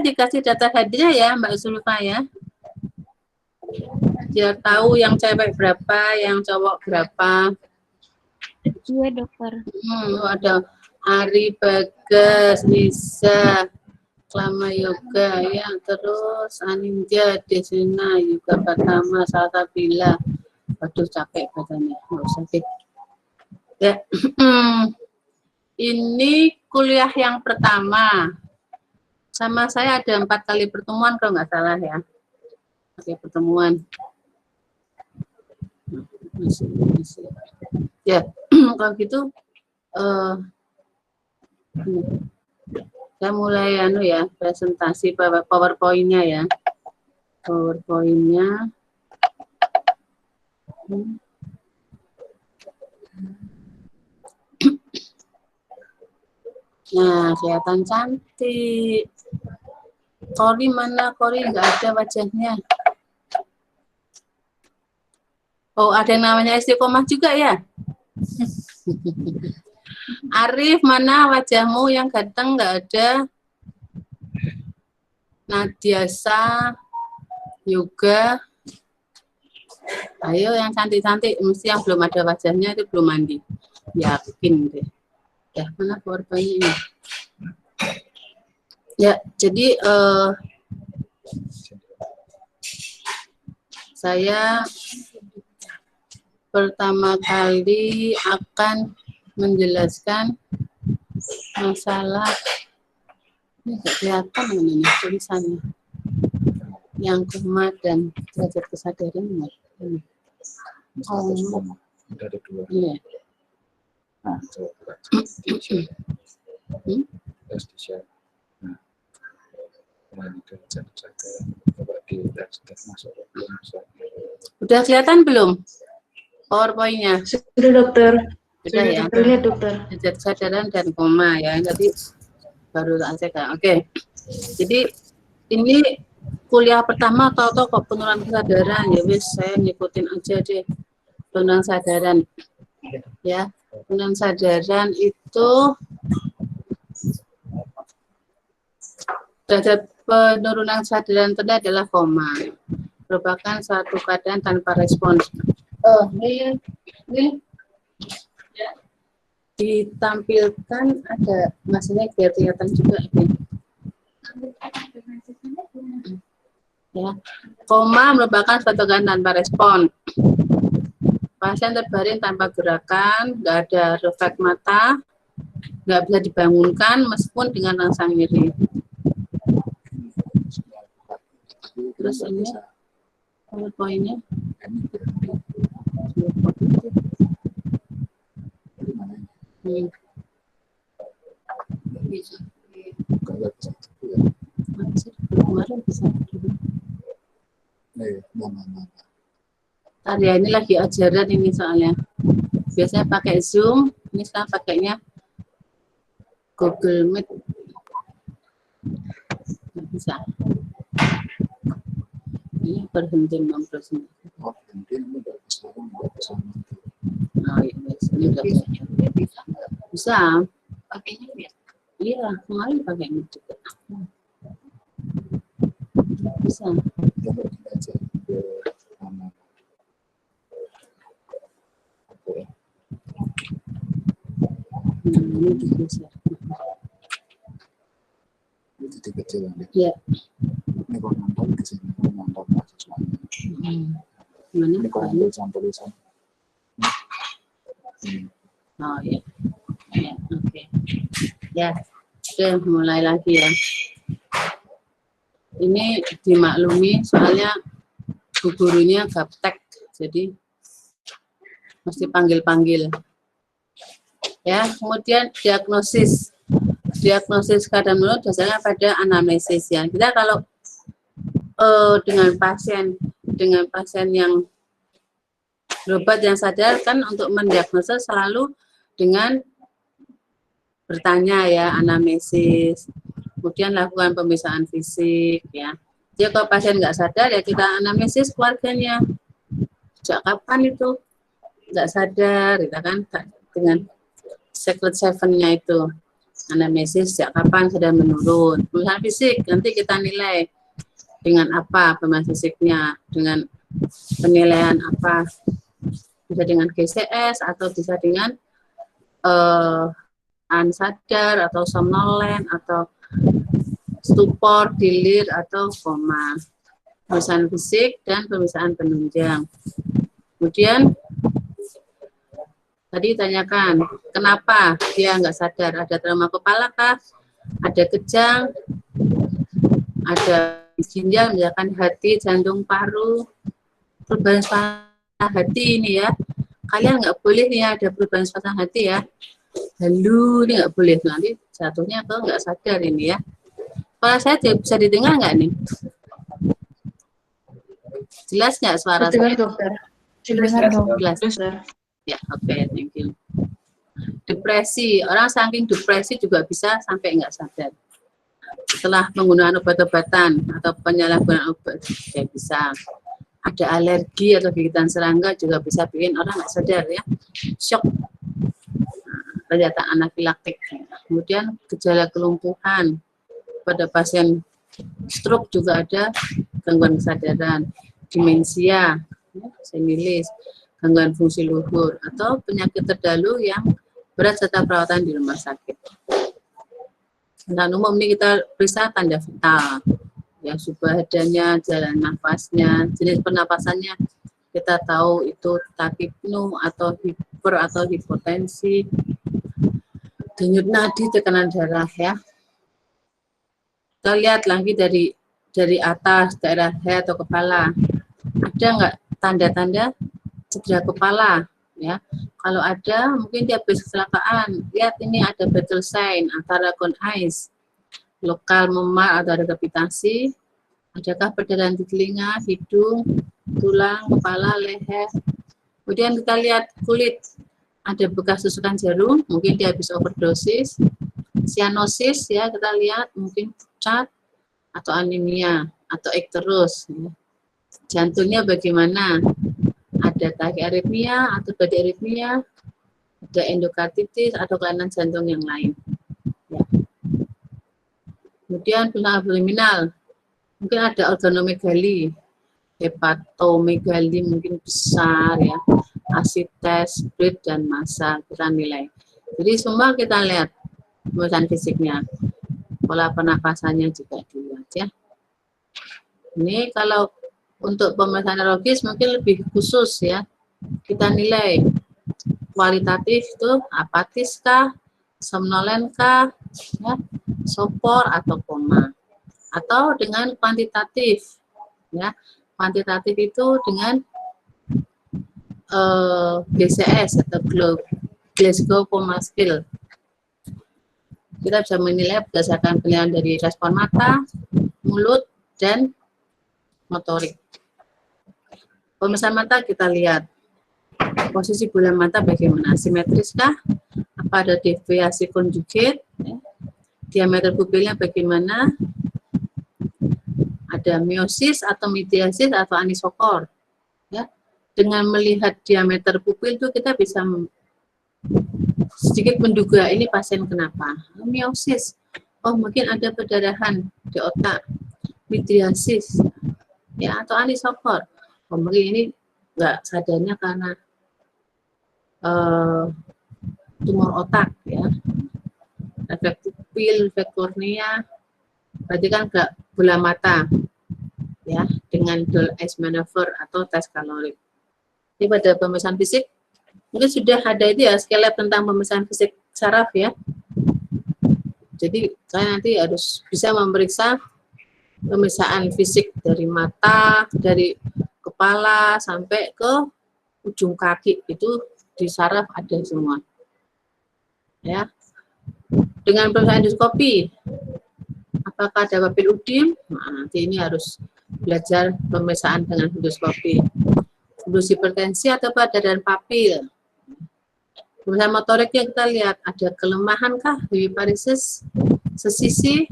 boleh dikasih data hadirnya ya Mbak Zulfa ya. Biar tahu yang cewek berapa, yang cowok berapa. Iya, dokter. Ada Ari, Bagas, Lisa, Klama Yoga, ya, terus Anindya, Desina, Yuga Pertama, Salsabila. Waduh, capek badannya, nggak usah deh. Ya, ini kuliah yang pertama. Sama saya ada 4 kali pertemuan kalau nggak salah ya. Oke, pertemuan. Ya, kalau gitu saya mulai ya presentasi PowerPoint-nya ya. PowerPoint-nya. Nah, kelihatan cantik. Kori mana? Kori nggak ada wajahnya. Oh, ada yang namanya istiqomah juga ya? Arif, mana wajahmu yang ganteng? Nggak ada. Nadiasa, Yoga. Ayo yang cantik-cantik, mesti yang belum ada wajahnya itu belum mandi. Yakin deh. Ya, mana PowerPoint ini? Ya, jadi saya pertama kali akan menjelaskan masalah ini nggak kelihatan ini tulisannya yang koma dan derajat kesadaran ini. Oh, ada 2. iya. Nah, coba terus di share. Nah, ini derajat kesadaran. Coba di masuk. Udah kelihatan belum PowerPoint-nya? Sudah dokter. Sudah ya. Terlihat dokter. Derajat kesadaran dan koma ya. Jadi baru saya kan. Oke. Jadi ini kuliah pertama atau kok penurunan kesadaran ya wis saya ngikutin aja deh. Penurunan kesadaran. Ya. Penurunan kesadaran itu derajat penurunan kesadaran tadi adalah koma. Merupakan suatu keadaan tanpa respons. Ini ya. Ditampilkan ada maksudnya biar kelihatan juga ini. Ya. Koma merupakan suatu keadaan tanpa respon. Pasien terbaring tanpa gerakan, nggak ada refleks mata, nggak bisa dibangunkan meskipun dengan rangsang nyeri. Terus ini PowerPoint-nya. Tadi ini lagi ajaran ini soalnya. Biasanya pakai Zoom, ini sekarang pakainya Google Meet. Nggak bisa. Ini berhenti mempresentasi. Oh, ini nggak bisa. Nah, ini udah bisa. Pakainya ya? Iya, kemarin pakai ini juga. Bisa. Coba kita aja ke mana. Oke. Ini juga bisa. Itu kecil ya. Iya. Ini kalau nonton ke sini, nonton mahasiswanya. Mana? Ini kalau tulisan-tulisan. Oh ya. Ya, oke. Ya, oke, mulai lagi ya. Ini dimaklumi soalnya bu gurunya gaptek, jadi mesti panggil-panggil. Ya, kemudian diagnosis. Diagnosis keadaan mulut biasanya pada anamnesis ya. Kita kalau dengan pasien yang berobat yang sadar kan untuk mendiagnosa selalu dengan bertanya ya, anamnesis. Kemudian lakukan pemeriksaan fisik ya. Jadi kalau pasien nggak sadar ya kita anamnesis keluarganya. Sejak kapan itu nggak sadar, kita kan dengan secret seven-nya itu. Anamnesis sejak kapan sudah menurun. Pemeriksaan fisik nanti kita nilai dengan apa pemeriksaan fisiknya, dengan penilaian apa, bisa dengan GCS atau bisa dengan unsadar atau somnolen atau stupor, delir atau koma. Pemeriksaan fisik dan pemeriksaan penunjang. Kemudian tadi tanyakan kenapa dia nggak sadar, ada trauma kepala kah, ada kejang, ada ginjal, misalkan hati, jantung, paru, perubahan suasana hati ini ya. Kalian nggak boleh nih ada perubahan suasana hati ya. Lalu ini nggak boleh, nanti jatuhnya ke nggak sadar ini ya. Kalau saya bisa didengar nggak nih? Jelas nggak suara saya? Dokter. Jelas, Jelas. Ya, oke, thank you. Depresi, orang saking depresi juga bisa sampai nggak sadar. Setelah penggunaan obat-obatan atau penyalahgunaan obat, ya bisa. Ada alergi atau gigitan serangga juga bisa bikin orang nggak sadar ya. Shock. Pernyataan anafilaktik. Kemudian gejala kelumpuhan pada pasien stroke juga ada gangguan kesadaran, demensia, senilis, gangguan fungsi luhur atau penyakit terdahulu yang berat serta perawatan di rumah sakit. Dan umum ini kita periksa tanda vital, ya subahadanya, jalan nafasnya, jenis pernapasannya kita tahu itu takipnu atau hiper atau hipotensi, denyut nadi, tekanan darah ya. Kita lihat lagi dari atas daerah leher atau kepala, ada nggak tanda-tanda cedera kepala ya? Kalau ada, mungkin dia habis kecelakaan. Lihat ini ada battle sign antara cone eyes, lokal memar atau ada gravitasi. Adakah perdarahan di telinga, hidung, tulang, kepala, leher. Kemudian kita lihat kulit, ada bekas tusukan jarum, mungkin dia habis overdosis. Sianosis ya, kita lihat mungkin pucat atau anemia atau ikterus. Ya. Jantungnya bagaimana? Ada tachyarrhythmia atau bradyarrhythmia, ada endokarditis atau kelainan jantung yang lain. Ya. Kemudian pernah abdominal, mungkin ada organomegali, hepatomegali mungkin besar ya, asites, berat dan massa kita nilai. Jadi semua kita lihat pemeriksaan fisiknya, pola pernapasannya juga dilihat ya. Ini kalau untuk pemeriksaan neurologis mungkin lebih khusus ya. Kita nilai kualitatif itu apatis kah, somnolen kah, ya, sopor atau koma. Atau dengan kuantitatif ya. Kuantitatif itu dengan GCS atau Glasgow Coma Scale. Kita bisa menilai berdasarkan penilaian dari respon mata, mulut, dan motorik. Pemeriksaan mata kita lihat posisi bola mata bagaimana, simetris kah, apa ada deviasi konjugat, ya. Diameter pupilnya bagaimana, ada miosis atau mediasis atau anisokor. Ya. Dengan melihat diameter pupil itu kita bisa sedikit menduga ini pasien kenapa. Miosis, oh mungkin ada perdarahan di otak. Mediasis, ya atau anisokor. Oh, mungkin ini nggak sadarnya karena tumor otak ya. Efek pupil, efek kornea, berarti kan nggak bola mata ya dengan dull eyes maneuver atau tes kalorik. Jadi pada pemeriksaan fisik mungkin sudah ada itu ya skelet tentang pemeriksaan fisik saraf ya. Jadi saya nanti harus bisa memeriksa pemeriksaan fisik dari mata, dari kepala sampai ke ujung kaki itu di saraf ada semua. Ya. Dengan pemeriksaan endoskopi, apakah ada papil udim? Nah, nanti ini harus belajar pemeriksaan dengan endoskopi. Fundus hipertensi atau perdarahan papil. Pemeriksaan motoriknya kita lihat ada kelemahan kah, hemiparisis, sesisi,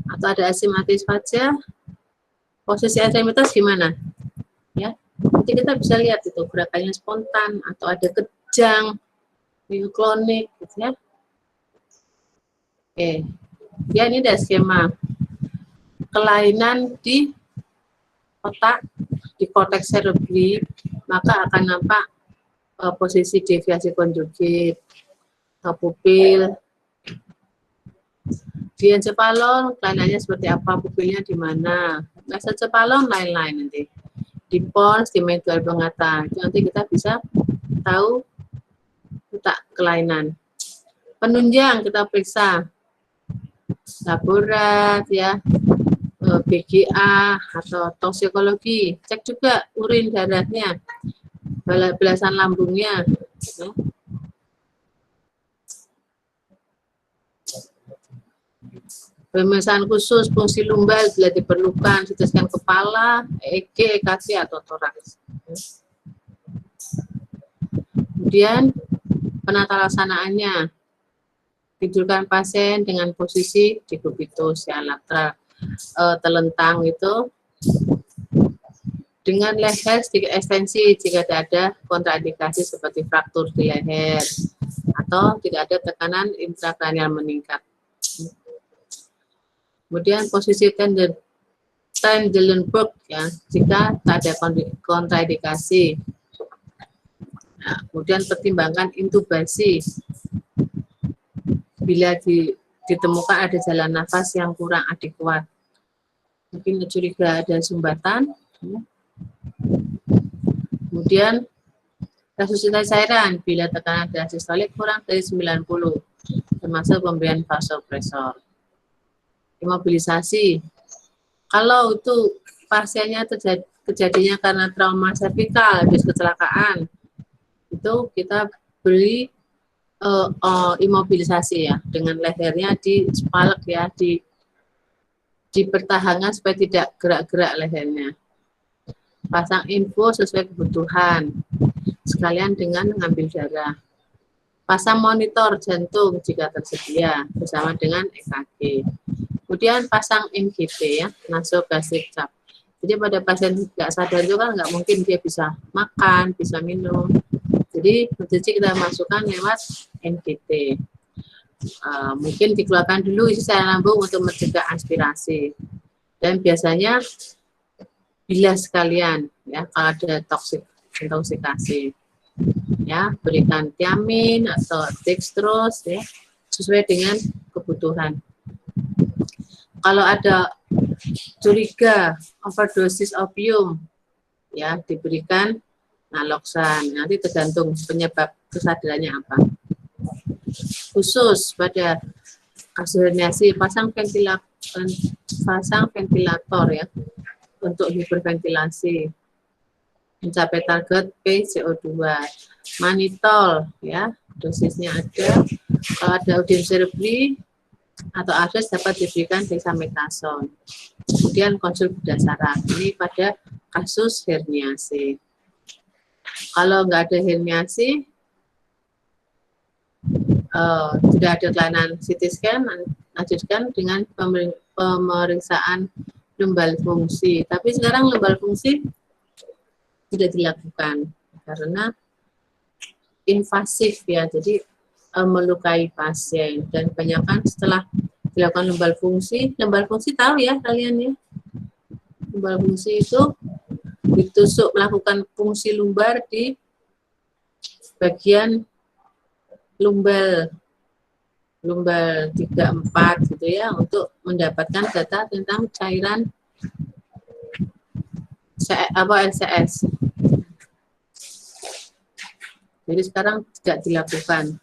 atau ada asimetris wajah, posisi ekstremitas gimana? Ya, nanti kita bisa lihat itu gerakannya spontan atau ada kejang, mioklonik, gitu ya. Oke, ya ini ada skema kelainan di otak, di korteks cerebri, maka akan nampak posisi deviasi konjugit atau pupil. Di encephalon kelainannya seperti apa, pupilnya di mana. Mesencephalon lain-lain nanti. Di pons, di medulla oblongata, itu nanti kita bisa tahu letak kelainan. Penunjang kita periksa laborat ya, BGA atau toksikologi, cek juga urin darahnya, belasan lambungnya. Ya. Pemeriksaan khusus fungsi lumbar bila diperlukan, CT scan kepala, EEG, EKG atau toraks. Kemudian penata laksanaannya, tidurkan pasien dengan posisi dekubitus ya, lateral telentang itu, dengan leher sedikit ekstensi jika tidak ada kontraindikasi seperti fraktur di leher atau tidak ada tekanan intrakranial meningkat. Kemudian posisi Trendelenburg ya, jika tak ada kontraindikasi. Nah, kemudian pertimbangkan intubasi bila ditemukan ada jalan nafas yang kurang adekuat. Mungkin curiga ada sumbatan. Ya. Kemudian resusitasi cairan bila tekanan darah sistolik kurang dari 90, termasuk pemberian vasopresor. Imobilisasi. Kalau itu pasiennya kejadiannya karena trauma servikal, habis kecelakaan, itu kita beri imobilisasi ya, dengan lehernya dipalek ya, di pertahanan supaya tidak gerak-gerak lehernya. Pasang info sesuai kebutuhan, sekalian dengan mengambil darah. Pasang monitor jantung jika tersedia, bersama dengan EKG. Kemudian pasang NGT ya, nasogastric cuff. Jadi pada pasien tidak sadar itu kan nggak mungkin dia bisa makan, bisa minum. Jadi nutrisi kita masukkan lewat NGT. Mungkin dikeluarkan dulu isi saluran lambung untuk mencegah aspirasi. Dan biasanya bilas sekalian ya kalau ada intoksikasi. Ya, berikan tiamin atau dextrose ya, sesuai dengan kebutuhan. Kalau ada curiga overdosis opium, ya diberikan naloxon. Nanti tergantung penyebab kesadarannya apa. Khusus pada kasus herniasi, pasang ventilator ya untuk hiperventilasi, mencapai target PCO2. Manitol ya, dosisnya ada. Kalau ada audiens cerebri atau ARDES dapat diberikan dexamethasone. Kemudian konsul berdasarkan ini pada kasus herniasi. Kalau nggak ada herniasi, tidak ada kelainan CT scan, lanjutkan dengan pemeriksaan lumbal fungsi. Tapi sekarang lumbal fungsi tidak dilakukan karena invasif ya, jadi melukai pasien, dan kebanyakan setelah dilakukan lumbal fungsi tahu ya kalian ya, lumbal fungsi itu ditusuk melakukan fungsi lumbar di bagian lumbal 3, 4 gitu ya, untuk mendapatkan data tentang cairan LCS. Jadi sekarang tidak dilakukan.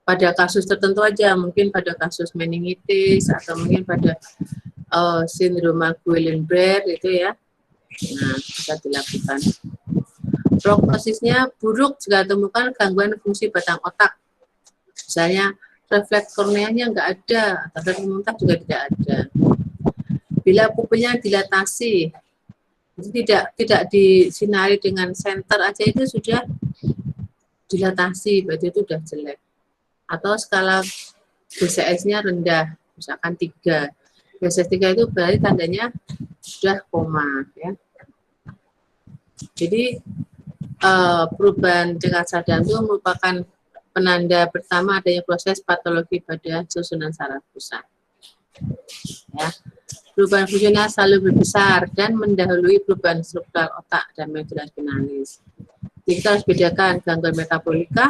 Pada kasus tertentu aja, mungkin pada kasus meningitis atau mungkin pada sindroma Guillain-Barré itu ya, nah bisa dilakukan. Prognosisnya buruk jika ditemukan gangguan fungsi batang otak, misalnya refleks korneanya nggak ada, atau muntah juga tidak ada. Bila pupilnya dilatasi, jadi tidak disinari dengan senter aja, itu sudah dilatasi, berarti itu sudah jelek. Atau skala BCS-nya rendah, misalkan 3. BCS 3 itu berarti tandanya sudah koma ya. Jadi perubahan tingkat sadar itu merupakan penanda pertama adanya proses patologi pada susunan saraf pusat. Ya. Perubahan fungsional selalu berbesar dan mendahului perubahan struktural otak dan medula spinalis. Jadi kita harus bedakan gangguan metabolika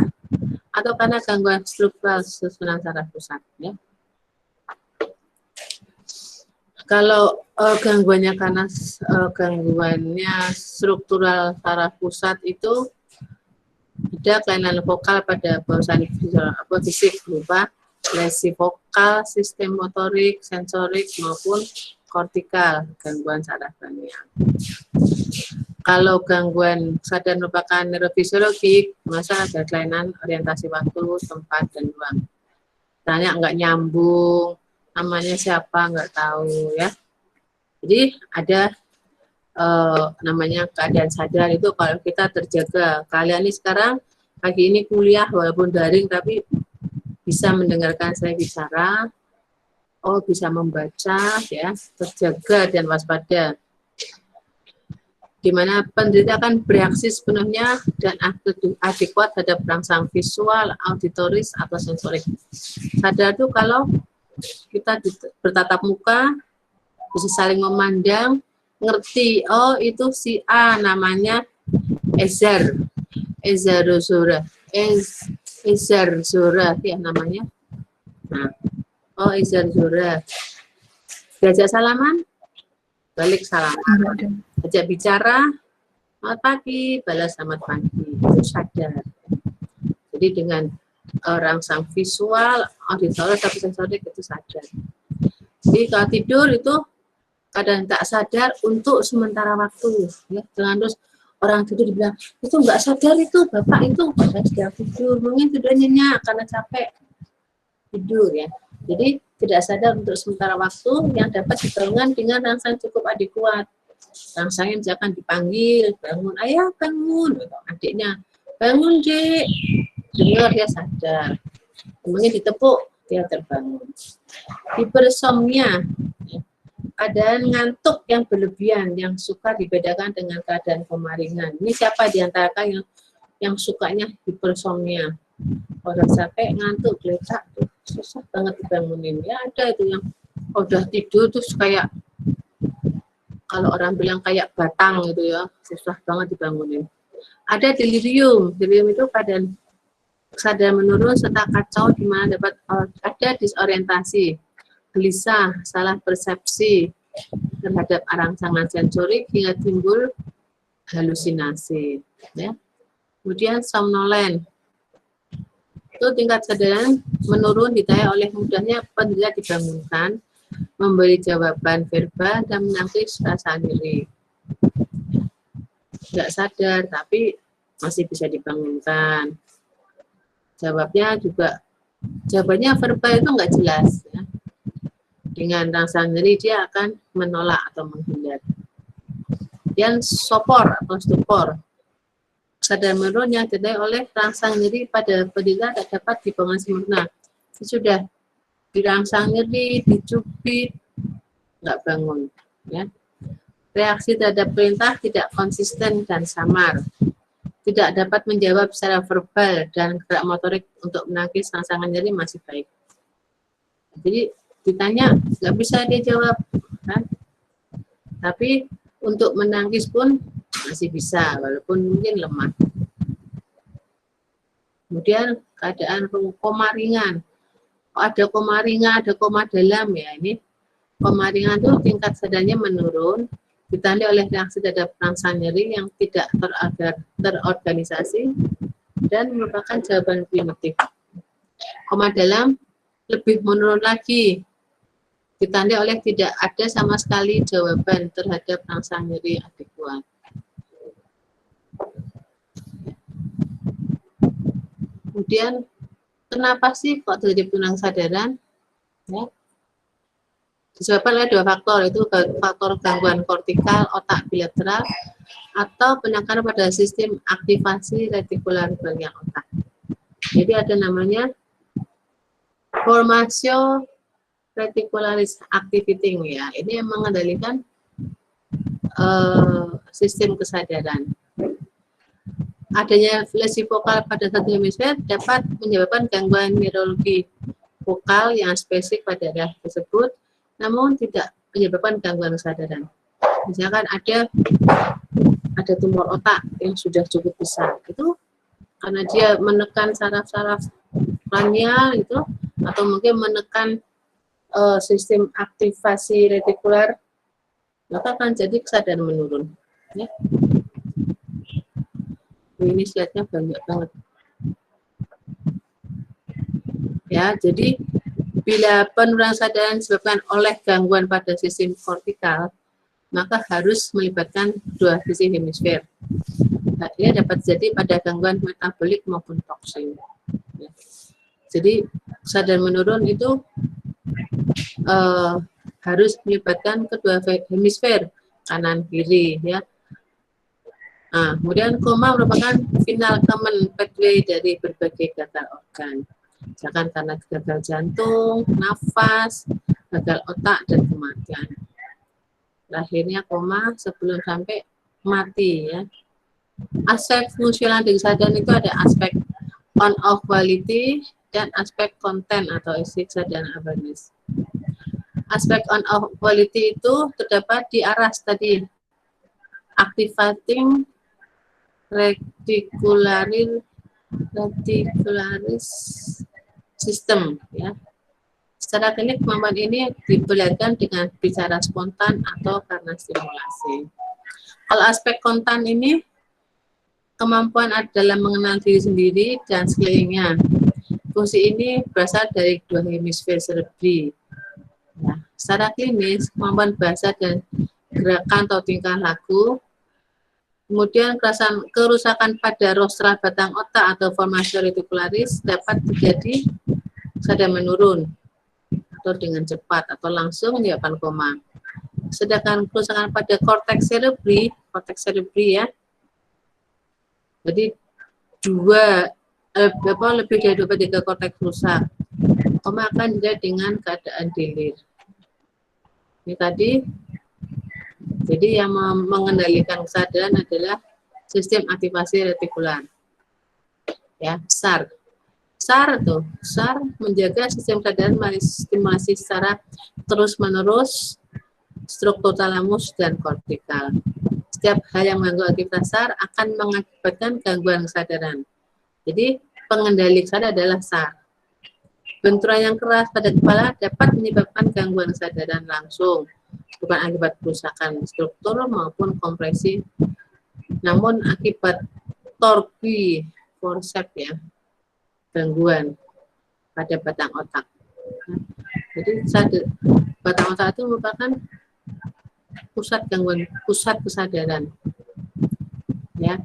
atau karena gangguan struktural susunan saraf pusat. Ya. Kalau gangguannya karena gangguannya struktural saraf pusat itu ada kelainan vokal pada bausan fisik berupa lesi vokal, sistem motorik, sensorik maupun kortikal, gangguan saraf kranial. Kalau gangguan sadar merupakan neurofisiologik, masa ada kelainan orientasi waktu, tempat, dan ruang. Tanya nggak nyambung, namanya siapa nggak tahu ya. Jadi ada namanya keadaan sadar itu kalau kita terjaga. Kalian ini sekarang pagi ini kuliah walaupun daring tapi bisa mendengarkan saya bicara, bisa membaca ya, terjaga dan waspada. Di mana penderita akan bereaksi sepenuhnya dan adekuat terhadap perangsang visual, auditoris atau sensorik. Sadar itu kalau kita bertatap muka bisa saling memandang, ngerti, oh itu si A namanya Ezar Zora ya namanya. Nah, oh Ezar Zora. Diajak salaman, balik salaman. Ajak bicara, selamat pagi, balas selamat pagi. Itu sadar. Jadi dengan rangsang visual, auditoris, tapi sensorik itu sadar. Jadi kalau tidur itu kadang tak sadar untuk sementara waktu, ya. Jangan terus orang tidur dibilang itu nggak sadar itu bapak itu padahal sedang tidur, mungkin tidur nyenyak karena capek tidur ya. Jadi tidak sadar untuk sementara waktu yang dapat dibangun dengan rangsang cukup adekuat. Rangsangnya misalkan dipanggil, bangun, ayah bangun, adiknya bangun dek, dengar dia sadar, mungkin ditepuk dia terbangun. Hipersomnia, keadaan ngantuk yang berlebihan yang suka dibedakan dengan keadaan koma ringan. Ini siapa di antara kalian yang sukanya hipersomnia? Orang capek ngantuk geletak tuh susah banget dibangunin. Ya ada itu yang udah tidur terus kayak kalau orang bilang kayak batang gitu ya, susah banget dibangunin. Ada delirium. Delirium itu keadaan sadar menurun serta kacau di mana dapat ada disorientasi, gelisah, salah persepsi terhadap rangsangan sensorik hingga timbul halusinasi. Ya. Kemudian somnolen. Itu tingkat kesadaran menurun ditandai oleh mudahnya penderita dibangunkan, memberi jawaban verbal dan menangkis rasa nyeri. Tidak sadar tapi masih bisa dibangunkan. Jawabannya verbal itu enggak jelas. Ya. Dengan rasa nyeri dia akan menolak atau menghindar. Dan sopor atau stupor. Sadar menurun yang ditandai oleh rangsang nyeri pada penderita tak dapat dibangun sempurna. Sudah dirangsang nyeri, dicubit, nggak bangun. Ya. Reaksi terhadap perintah tidak konsisten dan samar. Tidak dapat menjawab secara verbal dan gerak motorik untuk menangkis rangsangan nyeri masih baik. Jadi ditanya nggak bisa dia jawab, kan? Tapi untuk menangkis pun masih bisa, walaupun mungkin lemah. Kemudian keadaan koma ringan. Ada koma ringan, ada koma dalam ya. Ini koma ringan itu tingkat sadarnya menurun, ditandai oleh reaksi terhadap rangsang nyeri yang tidak terorganisasi dan merupakan jawaban primitif. Koma dalam lebih menurun lagi, ditandai oleh tidak ada sama sekali jawaban terhadap rangsang nyeri adekuat. Kemudian, kenapa sih kok terjadi penurunan kesadaran? Ya. Disebabkan oleh dua faktor, itu faktor gangguan kortikal otak bilateral atau penekanan pada sistem aktivasi retikular bagian otak. Jadi ada namanya formatio reticularis activating ya. Ini yang mengendalikan sistem kesadaran. adanya lesi vokal pada satu hemisfer dapat menyebabkan gangguan neurologi vokal yang spesifik pada daerah tersebut, namun tidak menyebabkan gangguan kesadaran. Misalkan ada tumor otak yang sudah cukup besar, itu karena dia menekan saraf-saraf kranial itu, atau mungkin menekan sistem aktivasi retikular, maka akan jadi kesadaran menurun. Ya. Ini slide-nya banyak banget. Ya, jadi bila penurunan kesadaran disebabkan oleh gangguan pada sistem kortikal, maka harus melibatkan dua sisi hemisfer. Nah, dia dapat terjadi pada gangguan metabolik maupun toksin. Ya. Jadi kesadaran menurun itu harus melibatkan kedua hemisfer kanan kiri, ya. Nah, kemudian koma merupakan final common pathway dari berbagai gagal organ, misalkan karena gagal jantung, nafas, gagal otak, dan kematian. Terakhirnya koma sebelum sampai mati, ya. Aspek fungsional dari kesadaran itu ada aspek on-off quality dan aspek konten atau isi kesadaran awareness. Aspek on-off quality itu terdapat di aras tadi, activating reticularis system, ya. Secara klinik kemampuan ini diperlihatkan dengan bicara spontan atau karena stimulasi. Kalau aspek konten ini kemampuan dalam mengenal diri sendiri dan sekelilingnya. Fungsi ini berasal dari dua hemisfer cerebri. Nah, secara klinis, kemampuan bahasa dan gerakan atau tingkah laku, kemudian kerusakan pada rostra batang otak atau formasi retikularis dapat terjadi kesadaran menurun atau dengan cepat atau langsung menyebabkan koma. Sedangkan kerusakan pada korteks cerebri ya, jadi lebih dari 2/3 korteks rusak, koma akan dilihat dengan keadaan delir. Ini tadi, jadi yang mengendalikan kesadaran adalah sistem aktivasi retikular, ya, SAR. SAR menjaga sistem kesadaran melalui stimulasi secara terus-menerus struktur talamus dan kortikal. Setiap hal yang mengganggu aktivitas SAR akan mengakibatkan gangguan kesadaran. Jadi pengendali kesadaran adalah SAR. Benturan yang keras pada kepala dapat menyebabkan gangguan kesadaran langsung, bukan akibat kerusakan struktur maupun kompresi, namun akibat torque forceps, ya, gangguan pada batang otak. Jadi batang otak itu merupakan pusat kesadaran, ya.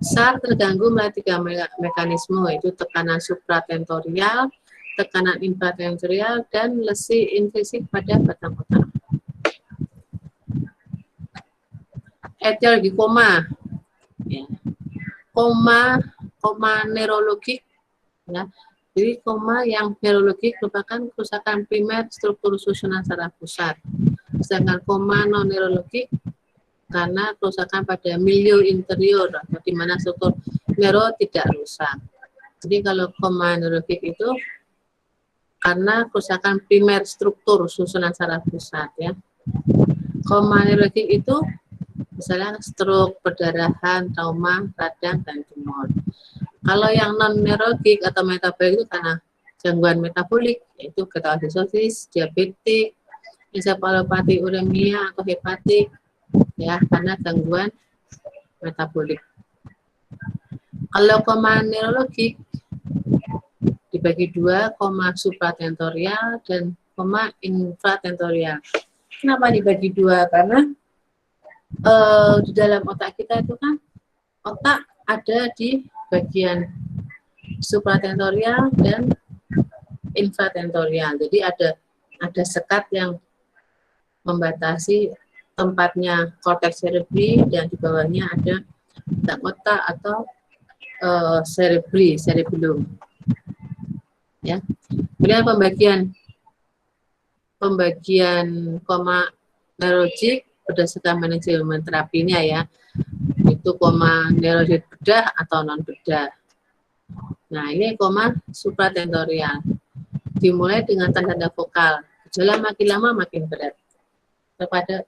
SAR terganggu melalui 3 mekanisme, yaitu tekanan supratentorial, tekanan infratentorial, dan lesi intrinsik pada batang otak. Etiologi koma, ya. Koma neurologik, ya. Jadi koma yang neurologik merupakan kerusakan primer struktur susunan saraf pusat. Sedangkan koma non neurologik karena kerusakan pada milieu interior, atau di mana struktur neuro tidak rusak. Jadi kalau koma neurologik itu karena kerusakan primer struktur susunan saraf pusat, ya. Koma neurologik itu misalnya stroke, perdarahan, trauma, radang, dan tumor. Kalau yang non neurologik atau metabolik itu karena gangguan metabolik, yaitu ketoasidosis, diabetik, ensefalopati uremia atau hepatik, ya, karena gangguan metabolik. Kalau koma neurologik dibagi 2, koma supratentorial dan koma infratentorial. Kenapa dibagi 2? Karena di dalam otak kita itu kan, otak ada di bagian supratentorial dan infratentorial. Jadi ada sekat yang membatasi tempatnya korteks cerebri, dan di bawahnya ada batang otak atau cerebellum. Ya. Kemudian pembagian koma neurologik berdasarkan manajemen terapinya, ya. itu koma neurologi bedah atau non bedah. Nah, ini koma supratentorial. Dimulai dengan tanda-tanda vokal. Gejala makin lama makin berat.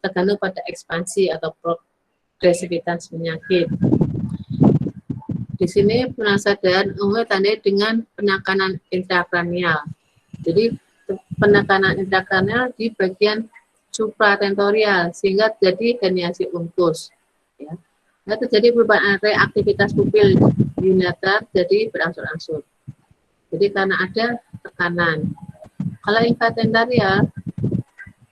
Tergantung pada ekspansi atau progresivitas penyakit. Di sini penasaran umumnya tandai dengan penekanan intrakranial. Jadi penekanan intrakranial di bagian supratentorial sehingga terjadi herniasi unkus. Ya. Nah, terjadi perubahan reaktivitas pupil unilateral jadi berangsur-angsur. Jadi karena ada tekanan. Kalau infratentorial,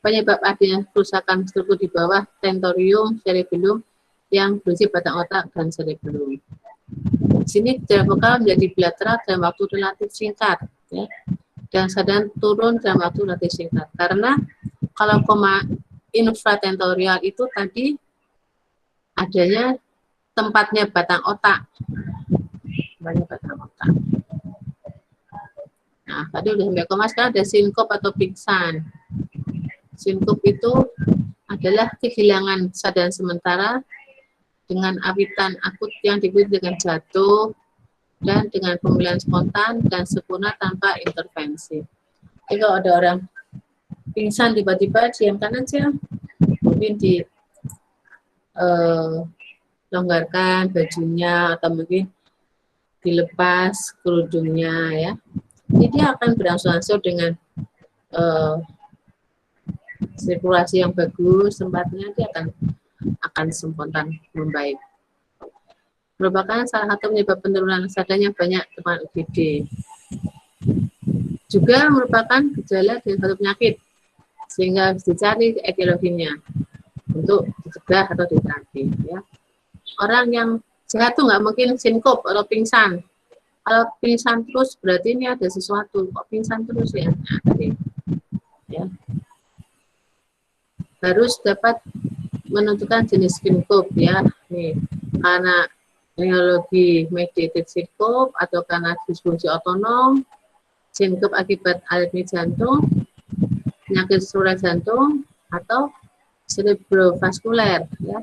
penyebab adanya kerusakan struktur di bawah tentorium cerebellum yang berisi batang otak dan cerebellum. Di sini gejala vokal menjadi bilateral dalam waktu relatif singkat, ya, dan sadar turun dalam waktu relatif singkat. Karena kalau koma infratentorial itu tadi adanya tempatnya batang otak, banyak batang otak. Nah, tadi udah sampai koma, sekarang ada sinkop atau pingsan. Sinkop itu adalah kehilangan sadar sementara dengan awitan akut yang diikuti dengan jatuh dan dengan pemulihan spontan dan sempurna tanpa intervensi. Jadi kalau ada orang pingsan tiba-tiba diamkan aja, mungkin di longgarkan bajunya atau mungkin dilepas kerudungnya, ya. Jadi dia akan berangsur-angsur dengan sirkulasi yang bagus, tempatnya dia akan spontan membaik. Merupakan salah satu penyebab penurunan sadarnya banyak teman UGD. Juga merupakan gejala dari satu penyakit, sehingga harus dicari etiologinya untuk dicegah atau diterapi. Ya. Orang yang sehat tuh nggak mungkin sinkop atau pingsan. Kalau pingsan terus berarti ini ada sesuatu. Kok pingsan terus ya? Nah, tadi. Ya. Harus dapat menentukan jenis sinkop ya. Nih, karena neurologi mediated sinkop atau karena disfungsi otonom, sinkop akibat aritmi jantung, penyakit saluran jantung atau cerebrovaskuler ya.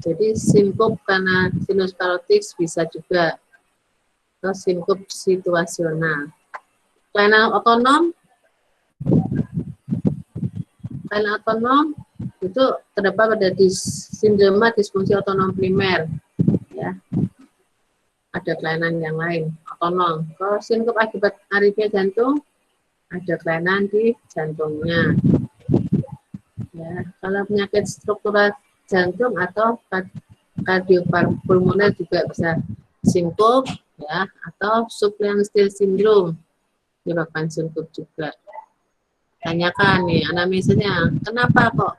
Jadi sinkop karena sinus karotis bisa juga, atau sinkop situasional. Kelainan otonom itu terdapat pada sindroma disfungsi otonom primer, ya. Ada kelainan yang lain otonom. Kalau sinkop akibat aritmia jantung, ada kelainan di jantungnya. Ya, kalau penyakit struktural jantung atau kardiopulmoner juga bisa sinkop, ya, atau subclavian syndrome menyebabkan sinkop juga. Tanyakan nih anamnesisnya, kenapa kok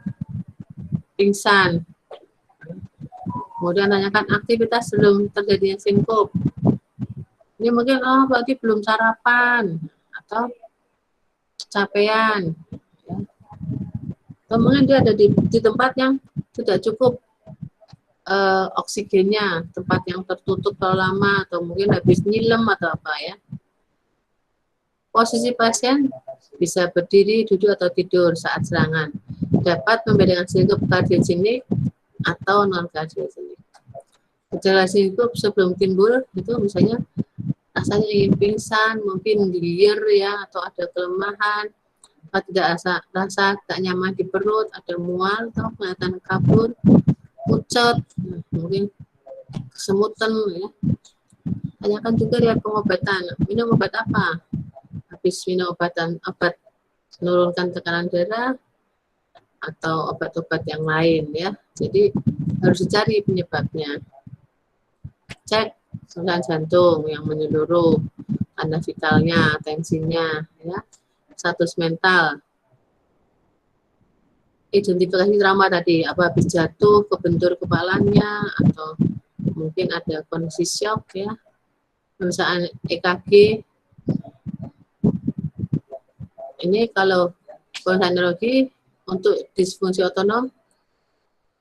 pingsan? Kemudian tanyakan aktivitas sebelum terjadinya sinkop. Ini mungkin berarti belum sarapan atau kecapean. Ya. Kemudian dia ada di tempat yang tidak cukup oksigennya, tempat yang tertutup terlalu lama, atau mungkin habis nyilem atau apa ya. Posisi pasien bisa berdiri, duduk, atau tidur saat serangan. Dapat membedakan sinkop kardiogenik atau non kardiogenik. Gejala sinkop sebelum timbul itu misalnya rasanya ingin pingsan, mungkin liar ya, atau ada kelemahan, atau tidak rasa tak nyaman di perut, ada mual atau kelihatan kabur, pucat, mungkin kesemutan ya. Tanyakan juga lihat pengobatan, minum obat apa? Habis minum obat menurunkan tekanan darah atau obat-obat yang lain ya. Jadi harus dicari penyebabnya. Cek serangan jantung yang menyeluruh, tanda vitalnya, tensinya, ya, status mental. Identifikasi trauma tadi, apa habis jatuh, kebentur kepalanya, atau mungkin ada kondisi shock ya. Misalnya EKG. Ini kalau neurologi untuk disfungsi otonom,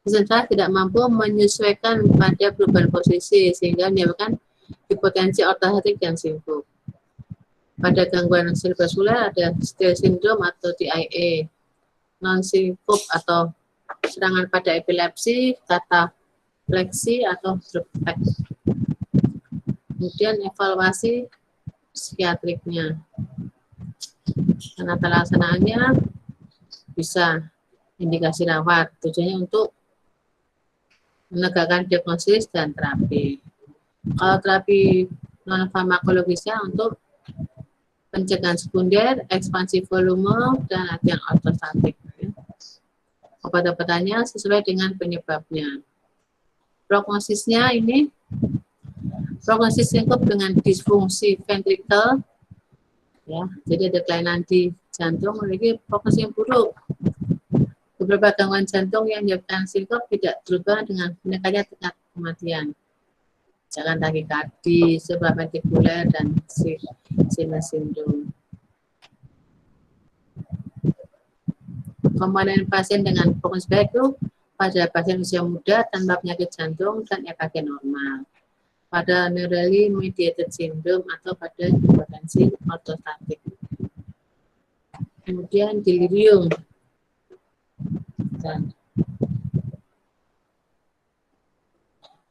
peserta tidak mampu menyesuaikan pada perubahan posisi sehingga menyebabkan hipotensi ortostatik dan sinkop. Pada gangguan cerebrovaskular ada Still syndrome atau DIA, non sinkop atau serangan pada epilepsi, kata fleksi atau drop back. Kemudian evaluasi psikiatriknya. Penata laksanaannya bisa indikasi rawat, tujuannya untuk menegakkan diagnosis dan terapi. Kalau terapi non farmakologisnya untuk pencegahan sekunder, ekspansi volume, dan latihan ortostatik. Obat-obatannya sesuai dengan penyebabnya. Prognosisnya ini, prognosis sinkop dengan disfungsi ventrikel, ya, jadi ada kelainan di jantung memiliki prognosis yang buruk. Beberapa gangguan jantung yang menyebabkan sinkop tidak berubah dengan meningkatnya tingkat kematian. Misalkan takikardi, supraventrikuler, dan sinus sindrom. Komponen pasien dengan prognosis baik itu pada pasien usia muda tanpa penyakit jantung dan EKG normal, pada neurally mediated syndrome atau pada hipertensi ortostatik. Kemudian delirium.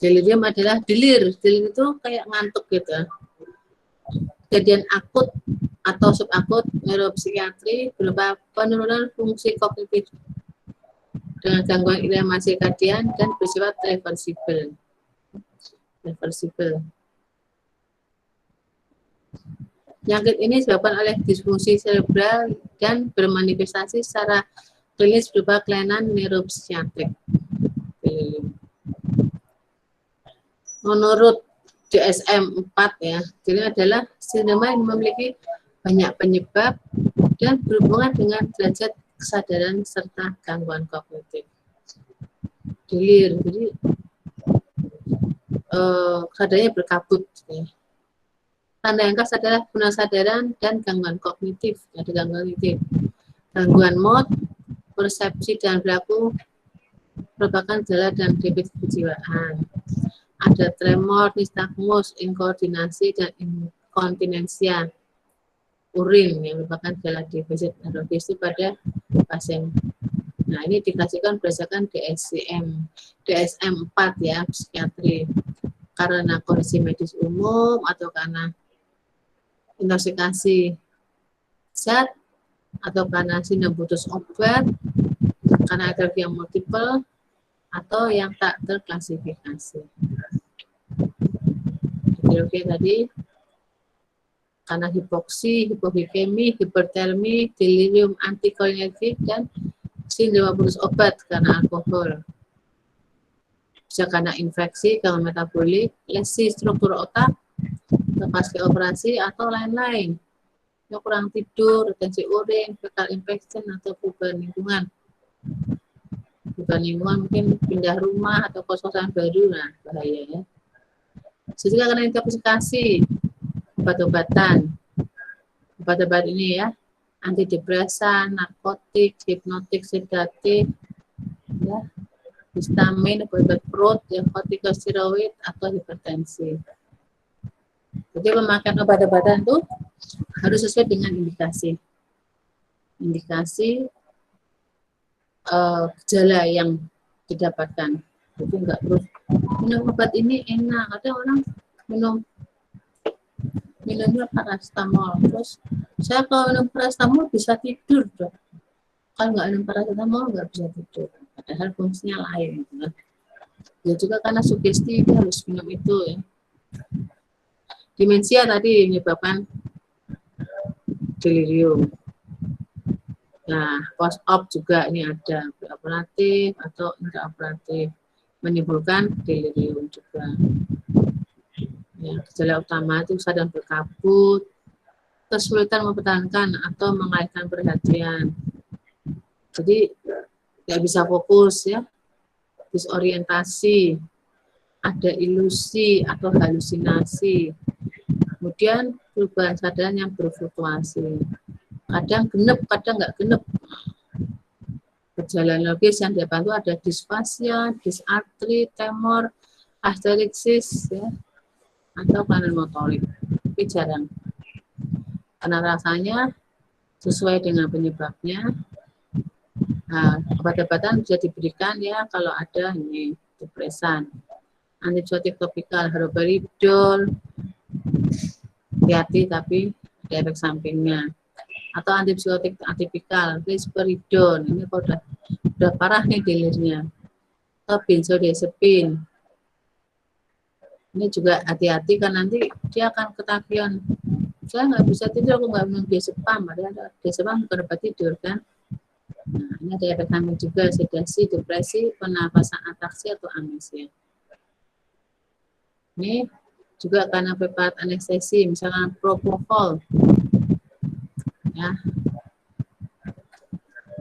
Delirium adalah delir itu kayak ngantuk gitu. Kejadian akut atau subakut neuropsikiatri berupa penurunan fungsi kognitif dengan gangguan irama sirkadian dan bersifat reversibel. Penyakit ini disebabkan oleh disfungsi cerebral dan bermanifestasi secara klinis berupa kelainan neuropsikiatrik. Menurut DSM-4 ya, ini adalah sindrom yang memiliki banyak penyebab dan berhubungan dengan derajat kesadaran serta gangguan kognitif. Delir, jadi kesadarannya berkabut. Ya. Tanda yang khas adalah kesadaran dan gangguan kognitif. Ada gangguan kognitif, gangguan mood, persepsi dan perilaku merupakan gejala dan defisit kejiwaan. Ada tremor, nistagmus, inkoordinasi, dan inkontinensia urin yang merupakan gejala defisit neurologis itu pada pasien. Nah, ini diklasifikasikan berdasarkan DSM-4 ya, psikiatri. Karena kondisi medis umum atau karena intoksikasi zat atau karena sindrom putus obat, karena alergi yang multiple atau yang tak terklasifikasi. Oke tadi karena hipoksi, hipoglikemi, hipertermi, delirium antikolinergik, dan sindrom putus obat karena alkohol. Bisa karena infeksi, gangguan metabolik, lesi struktur otak, pasca operasi, atau lain-lain. Kurang tidur, retensi urin, fecal infection, atau perubahan lingkungan. Perubahan lingkungan mungkin pindah rumah atau kos-kosan baru, nah bahaya ya. Juga karena intoxikasi, obat-obatan. Obat-obat ini ya, antidepresan, narkotik, hipnotik, sedatif, ya, histamin, obat perut, ya, kortikosteroid atau hipertensi. Jadi pemakaian obat-obatan itu harus sesuai dengan indikasi. Indikasi gejala yang didapatkan. Jadi enggak terus minum obat ini enak. Ada orang minumnya paracetamol. Terus saya kalau minum paracetamol bisa tidur, dok. Kalau nggak minum paracetamol nggak bisa tidur. Padahal fungsinya lain. Gitu. Ya juga karena sugesti dia harus minum itu. Ya. Demensia tadi menyebabkan delirium. Nah, post-op juga ini ada preoperatif atau intraoperatif menimbulkan delirium juga. Ya, gejala utama itu kesadaran berkabut, kesulitan mempertahankan atau mengalihkan perhatian. Jadi tidak bisa fokus ya, disorientasi, ada ilusi atau halusinasi. Kemudian perubahan kesadaran yang berfluktuasi. Kadang genep, kadang nggak genep. Gejala logis yang dibantu ada disfasia, disartri, tremor, asterixis, ya, atau kelainan motorik. Tapi jarang. Karena rasanya sesuai dengan penyebabnya. Nah, obat-obatan bisa diberikan ya kalau ada ini depresan. antibiotik topikal haloperidol, hati-hati tapi ada efek sampingnya. Atau antibiotik atipikal, risperidon, ini kalau udah parah nih delirnya. Atau benzodiazepin. Ini juga hati-hati kan nanti dia akan ketagihan. Saya nggak bisa tidur, aku nggak minum diazepam. Ada diazepam bukan obat tidur kan. Nah, ini ada efek samping juga, sedasi, depresi, pernapasan atraksi atau amnesia. Ini juga karena preparat anestesi, misalnya propofol. Ya.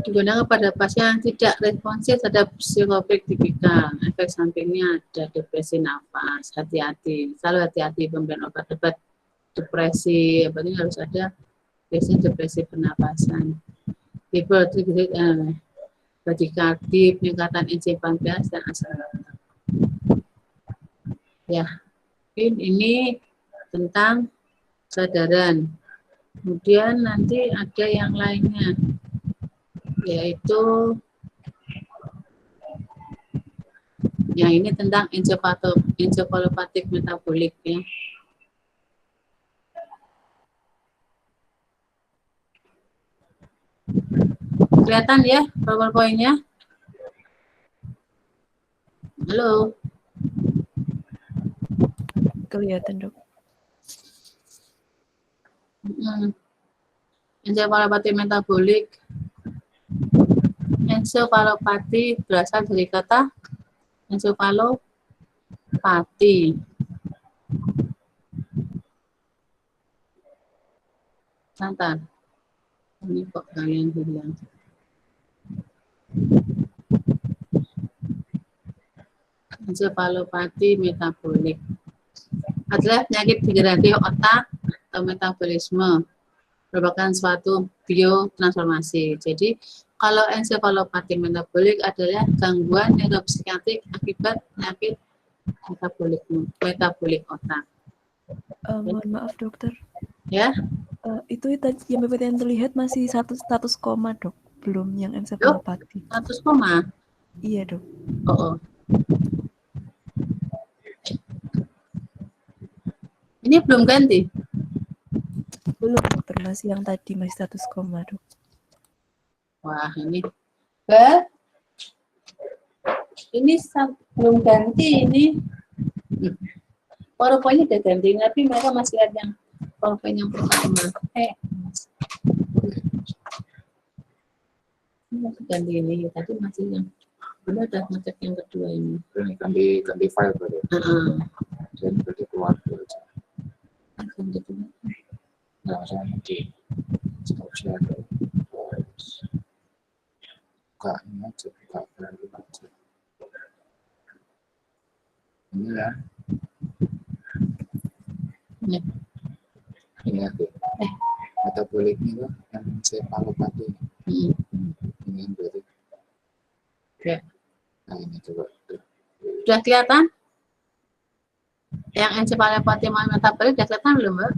Digunakan pada pasien yang tidak responsif terhadap psikotropik tipikal. Efek sampingnya ada depresi nafas, hati-hati. Selalu hati-hati pemberian obat-obat depresi, ini harus ada biasanya depresi pernapasan. Bradikardi, peningkatan enzim pankreas dan asam lambung. Ya, ini tentang kesadaran. Kemudian nanti ada yang lainnya, yaitu yang ini tentang encephalopathik metabolik ya. Kelihatan ya PowerPoint-nya? Halo. Kelihatan, Dok. Encephalopati metabolik. Encephalopati berasal dari kata encephalopati. Santan. Ini kok kalian bilang. Encephalopati metabolik adalah penyakit degeneratif otak atau metabolisme, merupakan suatu biotransformasi. Jadi kalau encephalopati metabolik adalah gangguan neuropsikiatrik akibat penyakit metabolik otak. Mohon maaf, dokter. Ya. Itu yang PPT yang terlihat masih status koma, Dok. Belum yang encephalopati. Status koma? Iya, Dok. Oh. Ini belum ganti? Belum, dokter. Masih yang tadi, masih status koma, Dok. Wah, ini. Ini belum ganti ini. PowerPoint-nya udah ganti, tapi mereka masih lihat yang PowerPoint yang pertama. Masih ganti ini, tadi masih yang udah ngecek yang kedua ini. Ini ganti file berarti. Jadi berarti keluar dulu aja. Ganti dulu. Nah, saya nanti stop share dulu. Buka ini aja, buka file aja. Ini ya. Ini aku. Metabolik ini loh, yang encephalopati. Ini berarti. Ya. Nah ini coba. Sudah kelihatan? Yang encephalopati metabolik sudah kelihatan belum, Mbak?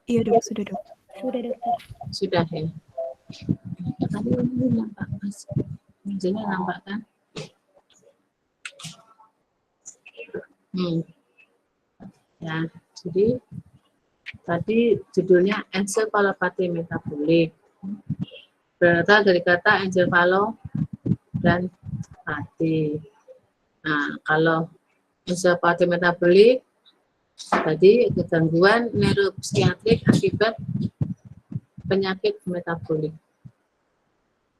Iya, Dok. Sudah, Dok. Sudah, dokter. Sudah ya. Tadi ini nampak, Mas. Mesinnya nampak kan? Ya, jadi tadi judulnya encephalopati metabolik. Berasal dari kata encephalo dan pati. Nah, kalau encephalopati metabolik tadi gangguan neuropsikiatrik akibat penyakit metabolik.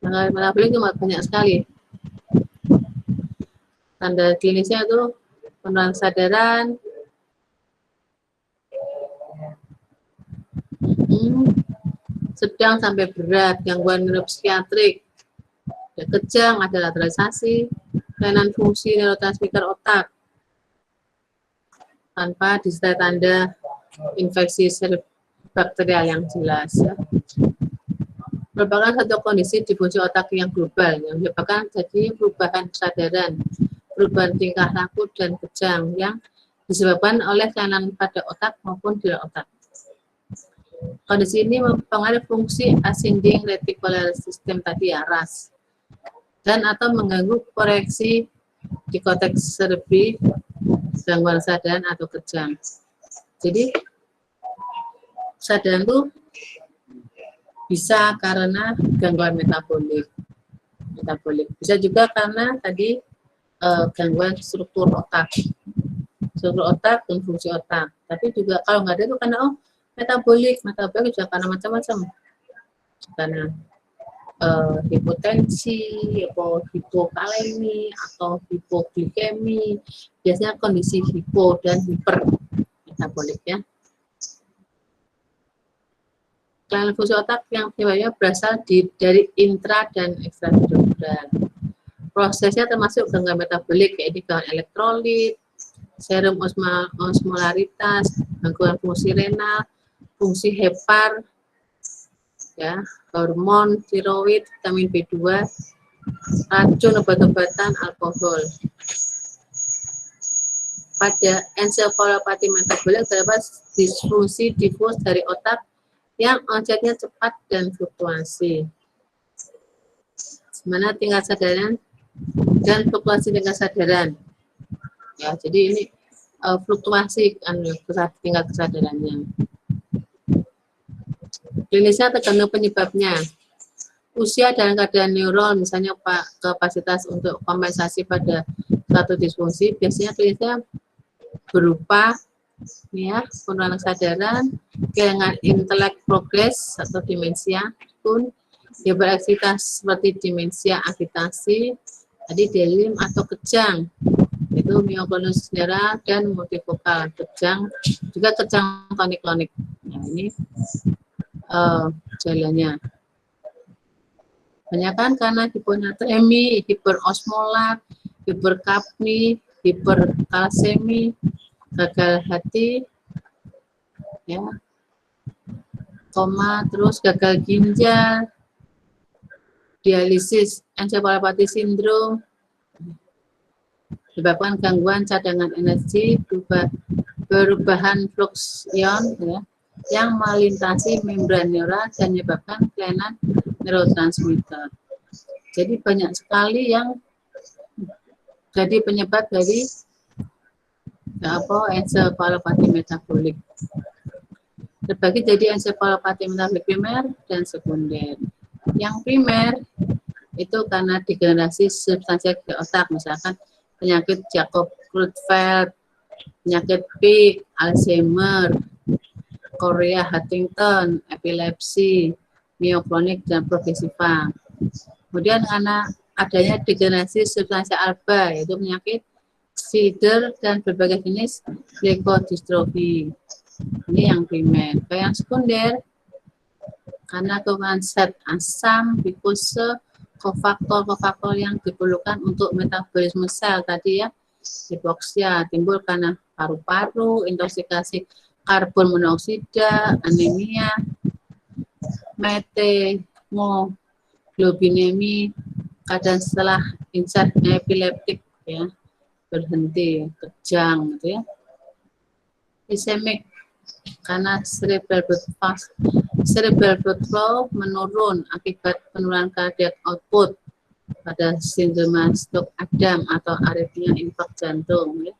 Penyakit metabolik itu banyak sekali. Tanda klinisnya itu penurunan kesadaran, sedang sampai berat, gangguan neuropsikiatrik, ada kejang, ada lateralisasi, kelainan fungsi neurotransmitter otak, tanpa disertai tanda infeksi bakterial yang jelas. Ya. Merupakan satu kondisi di fungsi otak yang global, yang menyebabkan jadi perubahan kesadaran, perubahan tingkah laku dan kejang yang disebabkan oleh kelainan pada otak maupun di luar otak. Kondisi ini mempengaruhi fungsi ascending reticular system tadi ya, RAS, dan atau mengganggu koreksi di korteks cerebri gangguan kesadaran atau kejang. Jadi kesadaran itu bisa karena gangguan metabolik. Bisa juga karena tadi gangguan struktur otak dan fungsi otak. Tapi juga kalau nggak ada itu karena metabolik juga karena macam-macam. Karena hipotensi, hipokalemi atau hipoglikemi, biasanya kondisi hipo dan hiper metabolik ya. Kelainan fungsi otak yang biasanya berasal dari intra dan ekstracerebral. Prosesnya termasuk gangguan metabolik, yaitu gangguan elektrolit, serum osmolaritas, gangguan fungsi renal, fungsi hepar, ya, hormon, tiroid, vitamin B2, racun, obat-obatan, alkohol. Pada ensefalopati metabolik terdapat disfungsi difus dari otak yang onsetnya cepat dan fluktuasi. Mana tingkat kesadaran dan fluktuasi tingkat kesadaran. Ya, jadi ini fluktuasi tingkat kesadarannya. Klinisnya tergantung penyebabnya. Usia dan keadaan neuron, misalnya kapasitas untuk kompensasi pada suatu disfungsi, biasanya klinisnya berupa ya, penurunan kesadaran, kehilangan intelek progres atau demensia, pun hiperaktivitas seperti demensia agitasi, tadi delirium atau kejang, itu mioklonus darah dan multifokal, kejang, juga kejang tonik-klonik. Nah, ini jalannya. Banyakan karena hiponatremi, hiperosmolat, hiperkapni, hiperkalsemi, gagal hati, ya, koma, terus gagal ginjal, dialisis, ensefalopati sindrom, menyebabkan gangguan cadangan energi, perubahan flux ion, ya, yang melintasi membran neural dan menyebabkan kelainan neurotransmitter. Jadi banyak sekali yang jadi penyebab dari ensefalopati metabolik. Terbagi jadi ensefalopati metabolik primer dan sekunder. Yang primer itu karena degenerasi substansi ke otak, misalkan penyakit Jakob-Creutzfeldt, penyakit Pick, Alzheimer, Chorea Huntington, epilepsi, mioklonik, dan progresiva. Kemudian karena adanya degenerasi substansi alfa, yaitu penyakit Sider dan berbagai jenis leukodystrofi. Ini yang primer. Yang sekunder, karena kekurangan zat asam, glukose, kofaktor yang diperlukan untuk metabolisme sel tadi ya, hipoksia, timbul karena paru-paru, intoksikasi karbon monoksida, anemia, metemoglobinemi, kadang setelah insat epileptik ya, berhenti, kejang gitu ya. Ischemic karena cerebral blood flow menurun akibat penurunan cardiac output pada sindroma stroke Adam atau aritmia infark jantung ya.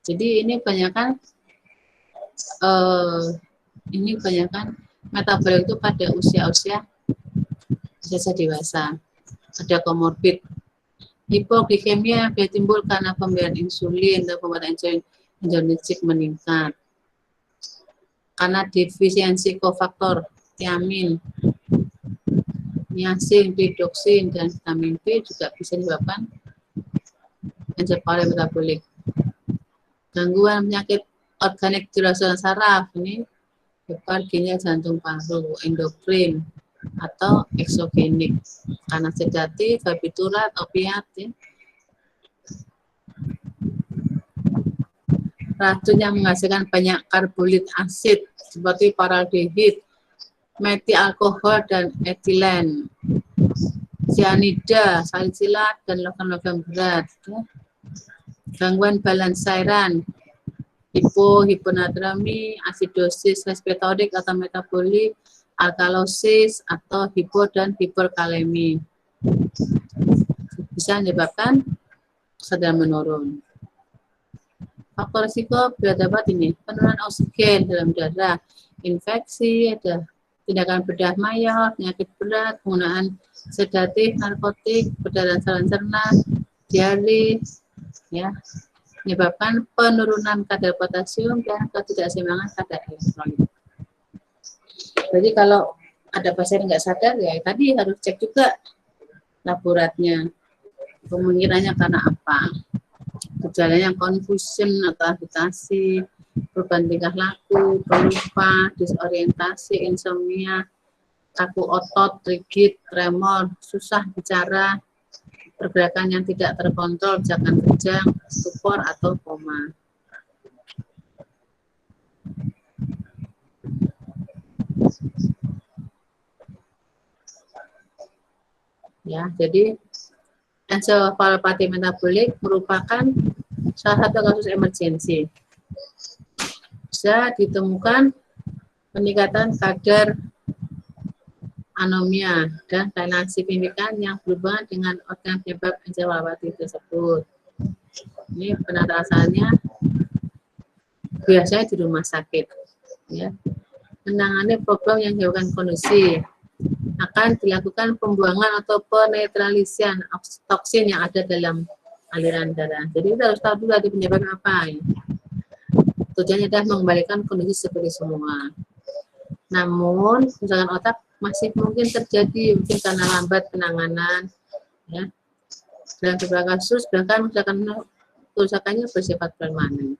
Jadi ini banyakkan metabolik itu pada usia dewasa. Ada komorbid. Hipoglikemia yang timbul karena pemberian insulin dan pembuatan insulin meningkat. Karena defisiensi kofaktor tiamin, niacin, pridoksin, dan vitamin B juga bisa menyebabkan ensefalopati metabolik. Gangguan penyakit organik di saluran saraf ini hepar, ginjal, jantung, paru, endokrin atau eksogenik karena sedatif, barbiturat, opiat ya. Racun yang menghasilkan banyak karbolit asid seperti paraldehid, metil-alkohol, dan etilen, cyanida, salisilat, dan logam-logam berat ya. Gangguan balans cairan, hiponatremi, asidosis respiratorik atau metabolik, alkalosis, atau hipo dan hiperkalemi. Bisa menyebabkan kesadaran menurun. faktor risiko dapat ini penurunan oksigen dalam darah, infeksi, ada tindakan bedah mayor, penyakit berat, penggunaan sedatif, narkotik, perdarahan saluran cerna, diare, ya, menyebabkan penurunan kadar potasium dan ketidakseimbangan kadar elektrolit. Jadi kalau ada pasien nggak sadar ya tadi harus cek juga laboratnya, kemungkinannya karena apa, gejalanya confusion atau agitasi, perubahan tingkah laku, pelupa, disorientasi, insomnia, kaku otot, rigid, tremor, susah bicara, pergerakan yang tidak terkontrol, jangan kejang, stupor atau koma. Ya, jadi encephalopati metabolik merupakan salah satu kasus emergensi. Bisa ditemukan peningkatan kadar anomia dan kelainan signifikan yang berhubungan dengan organ penyebab encephalopati tersebut. Ini penatasannya biasanya di rumah sakit. Ya. Menangani problem yang menyebabkan kondisi akan dilakukan pembuangan atau penetralisian toksin yang ada dalam aliran darah. Jadi kita harus tahu dulu ada penyebab apa. Ya. Tujuannya adalah mengembalikan kondisi seperti semua. Namun, kerusakan otak masih mungkin terjadi mungkin karena lambat penanganan. Ya. Dalam beberapa kasus bahkan kerusakannya bersifat permanen.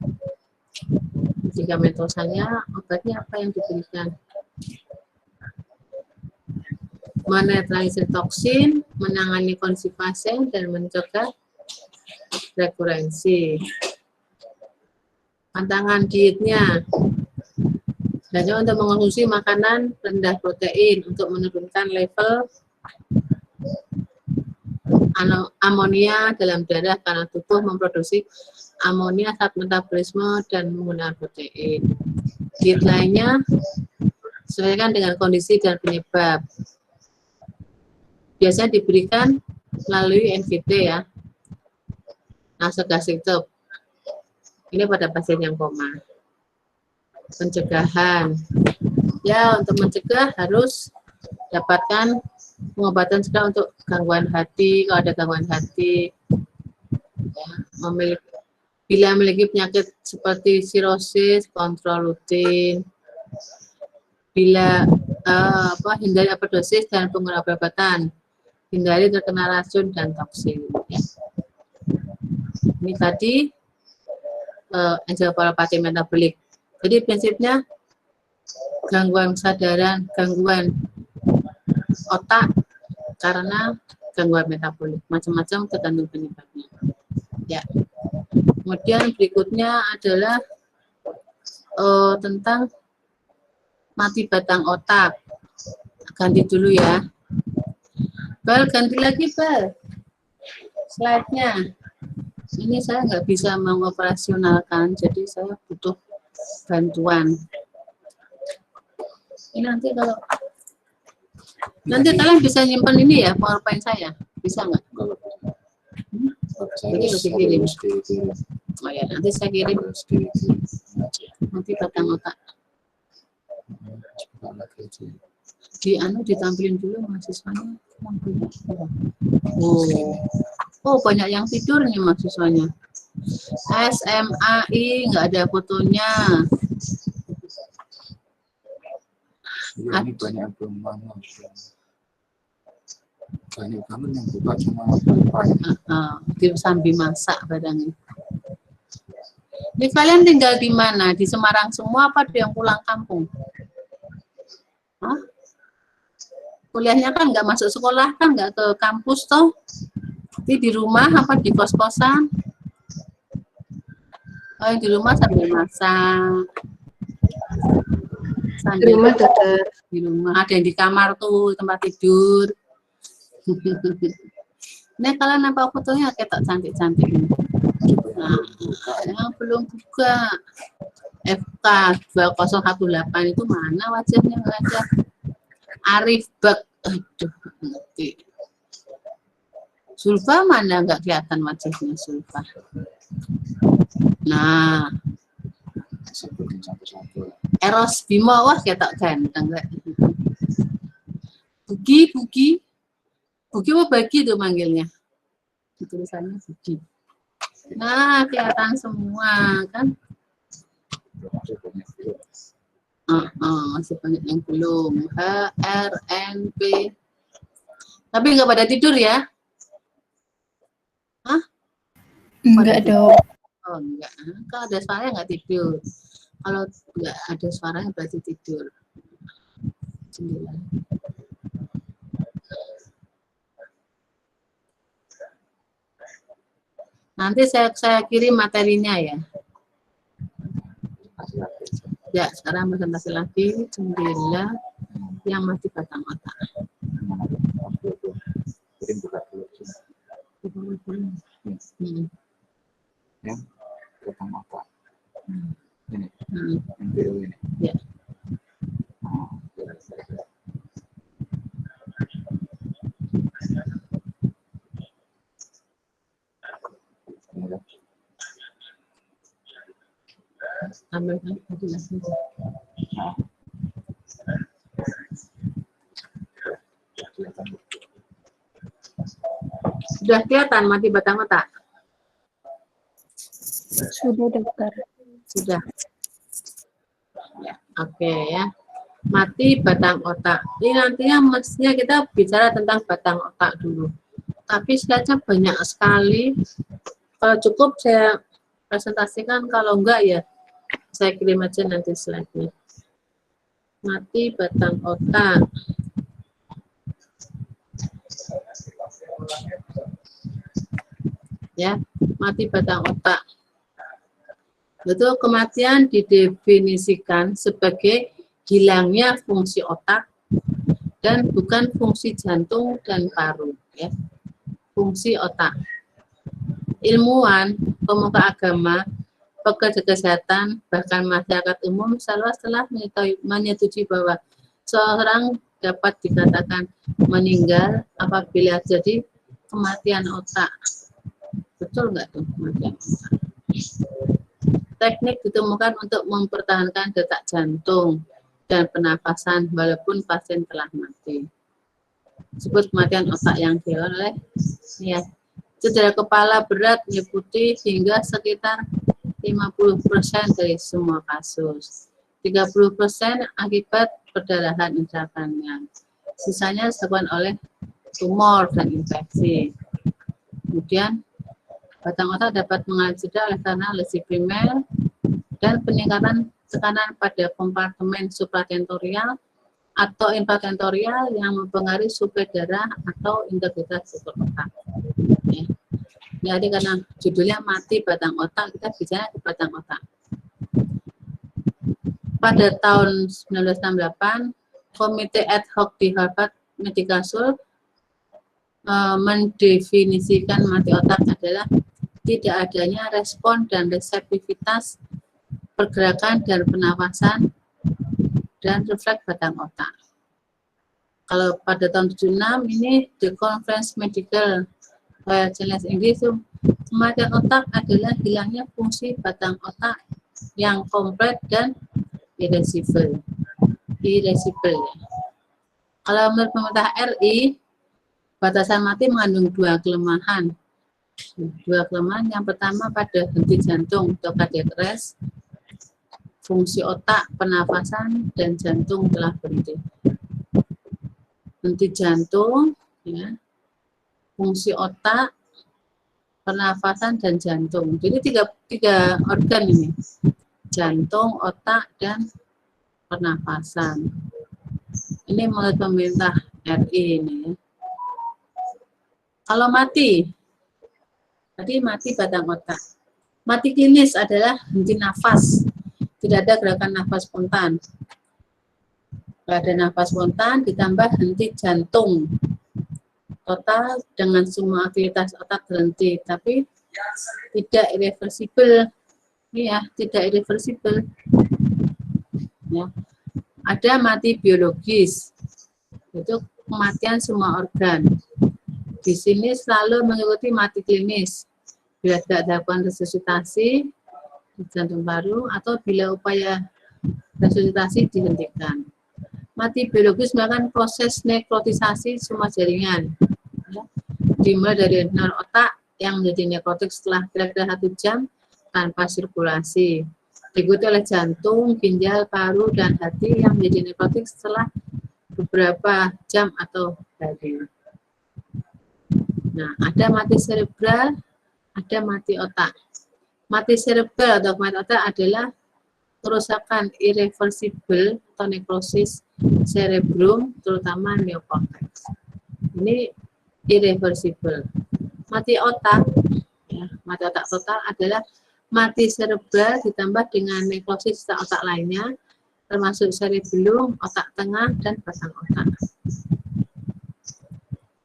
Jika metosanya, obatnya apa yang diberikan? Menetralisir toksin, menangani kondisi pasien, dan mencegah rekurensi. Pantangan dietnya, hanya untuk mengonsumsi makanan rendah protein untuk menurunkan level amonia dalam darah karena tubuh memproduksi amonia saat metabolisme dan menggunakan protein. Diet lainnya sesuaikan dengan kondisi dan penyebab. Biasanya diberikan melalui NVT ya, nasogastrip. Ini pada pasien yang koma. Pencegahan, ya untuk mencegah harus dapatkan pengobatan segera untuk gangguan hati. Kalau ada gangguan hati, ya, bila memiliki penyakit seperti sirosis, kontrol rutin. Bila hindari overdosis dan penggunaan obat-obatan. Hindari terkena racun dan toksin. Ya. Ini tadi encephalopati metabolik. Jadi prinsipnya gangguan kesadaran, gangguan otak karena gangguan metabolik. Macam-macam tergantung penyebabnya. Ya. Kemudian berikutnya adalah tentang mati batang otak. Ganti dulu ya. Bal, ganti lagi, Bal. Slide-nya. Ini saya nggak bisa mengoperasionalkan, jadi saya butuh bantuan. Ini nanti kalau nanti kalian bisa nyimpan ini ya, PowerPoint saya. Bisa nggak? Jadi lebih kirim. Oh ya, nanti saya kirim. Nanti batang otak. Ditampilin dulu mahasiswanya. Oh, banyak yang tidur nih mahasiswanya. SMAI nggak ada fotonya. Ini banyak yang belum mau. Banyak banget yang buka cuma sambil masak barangnya. Ini kalian tinggal di mana? Di Semarang semua apa ada yang pulang kampung? Hah? Kuliahnya kan nggak masuk sekolah, kan nggak ke kampus toh? Jadi di rumah apa di kos-kosan? Oh, di rumah sambil masak. Sambil di rumah, di rumah. Ada yang di kamar tuh tempat tidur. Ini kalian nampak fotonya kayak cantik-cantik. Nah, yang belum buka FK 2018 itu mana wajahnya nggak ada? Arif Bak, aduh, ngerti. Zulfa mana nggak kelihatan wajahnya Zulfa. Nah, sebutin satu-satu. Eros Bimo, wah ketok ganteng. Bugi apa bagi tuh manggilnya? Tulisannya Bugi. Nah, kelihatan semua kan? Masih banyak belum. Masih banyak yang belum. H, R, N, P. Tapi nggak pada tidur ya? Hah? Enggak dong. Oh enggak. Kalau ada suara nggak tidur. Kalau nggak ada suaranya berarti tidur. 9. Nanti saya kirim materinya ya. Ya, sekarang presentasi lagi 9 yang masih batang otak. Kirim buka dulu. Yang batang otak. Ini. Yang biru ini. Ya. Ambil lagi. Sudah kelihatan mati batang otak? Sudah dokter. Sudah. Ya, oke ya. Mati batang otak. Ini nantinya mestinya kita bicara tentang batang otak dulu. Tapi slide-nya banyak sekali. Kalau cukup saya presentasikan, kalau enggak ya saya kirim aja nanti slide-nya. Mati batang otak. Ya, mati batang otak. Betul, kematian didefinisikan sebagai hilangnya fungsi otak dan bukan fungsi jantung dan paru, ya. Fungsi otak. Ilmuwan, pemuka agama, pekerja kesehatan, bahkan masyarakat umum selalu telah menyetujui bahwa seorang dapat dikatakan meninggal apabila jadi kematian otak. Betul nggak tuh kematian otak? Teknik ditemukan untuk mempertahankan detak jantung dan pernafasan walaupun pasien telah mati. Disebut kematian otak yang dialami oleh ya, cedera kepala berat meliputi hingga sekitar 50% dari semua kasus. 30% akibat perdarahan intrakranial. Sisanya disebabkan oleh tumor dan infeksi. Kemudian batang otak dapat mengalami cedera oleh karena lesi primer dan peningkatan tekanan pada kompartemen supratentorial atau infratentorial yang mempengaruhi suplai darah atau integritas struktur otak. Ya. Jadi karena judulnya mati batang otak, kita bicara ke batang otak. Pada tahun 1968, Komite Ad Hoc di Harvard Medical School mendefinisikan mati otak adalah tidak adanya respon dan reseptivitas pergerakan dan pernafasan dan refleks batang otak. Kalau pada tahun 76 ini The Conference Medical Challenge Inggris, kematian otak adalah hilangnya fungsi batang otak yang komplit dan irreversible. Kalau menurut pemerintah RI, batasan mati mengandung dua kelemahan. Yang pertama pada henti jantung atau cardiac arrest, fungsi otak, pernafasan, dan jantung telah berhenti. Henti jantung, ya, fungsi otak, pernafasan, dan jantung. Jadi tiga organ ini, jantung, otak, dan pernafasan. Ini menurut pemerintah RI ini. Ya. Kalau mati, tadi mati batang otak. Mati klinis adalah henti nafas. Tidak ada gerakan nafas spontan. Kalau ada nafas spontan ditambah henti jantung. Total dengan semua aktivitas otak berhenti, tapi tidak irreversible. Ya, tidak irreversible. Ya. Ada mati biologis. Itu kematian semua organ. Di sini selalu mengikuti mati klinis. bila tidak dilakukan resusitasi di jantung paru atau bila upaya resusitasi dihentikan. Mati biologis merupakan proses nekrotisasi semua jaringan, ya, dimulai dari nor otak yang menjadi nekrotik setelah kira-kira 1 jam tanpa sirkulasi, diikuti oleh jantung, ginjal, paru, dan hati yang menjadi nekrotik setelah beberapa jam atau hari. Nah, ada mati cerebral, ada mati otak. Mati cerebral atau mati otak adalah kerusakan irreversible atau nekrosis cerebrum, terutama neokortex. Ini irreversible. Mati otak, ya, mati otak total adalah mati cerebral ditambah dengan nekrosis otak lainnya, termasuk cerebellum, otak tengah, dan batang otak.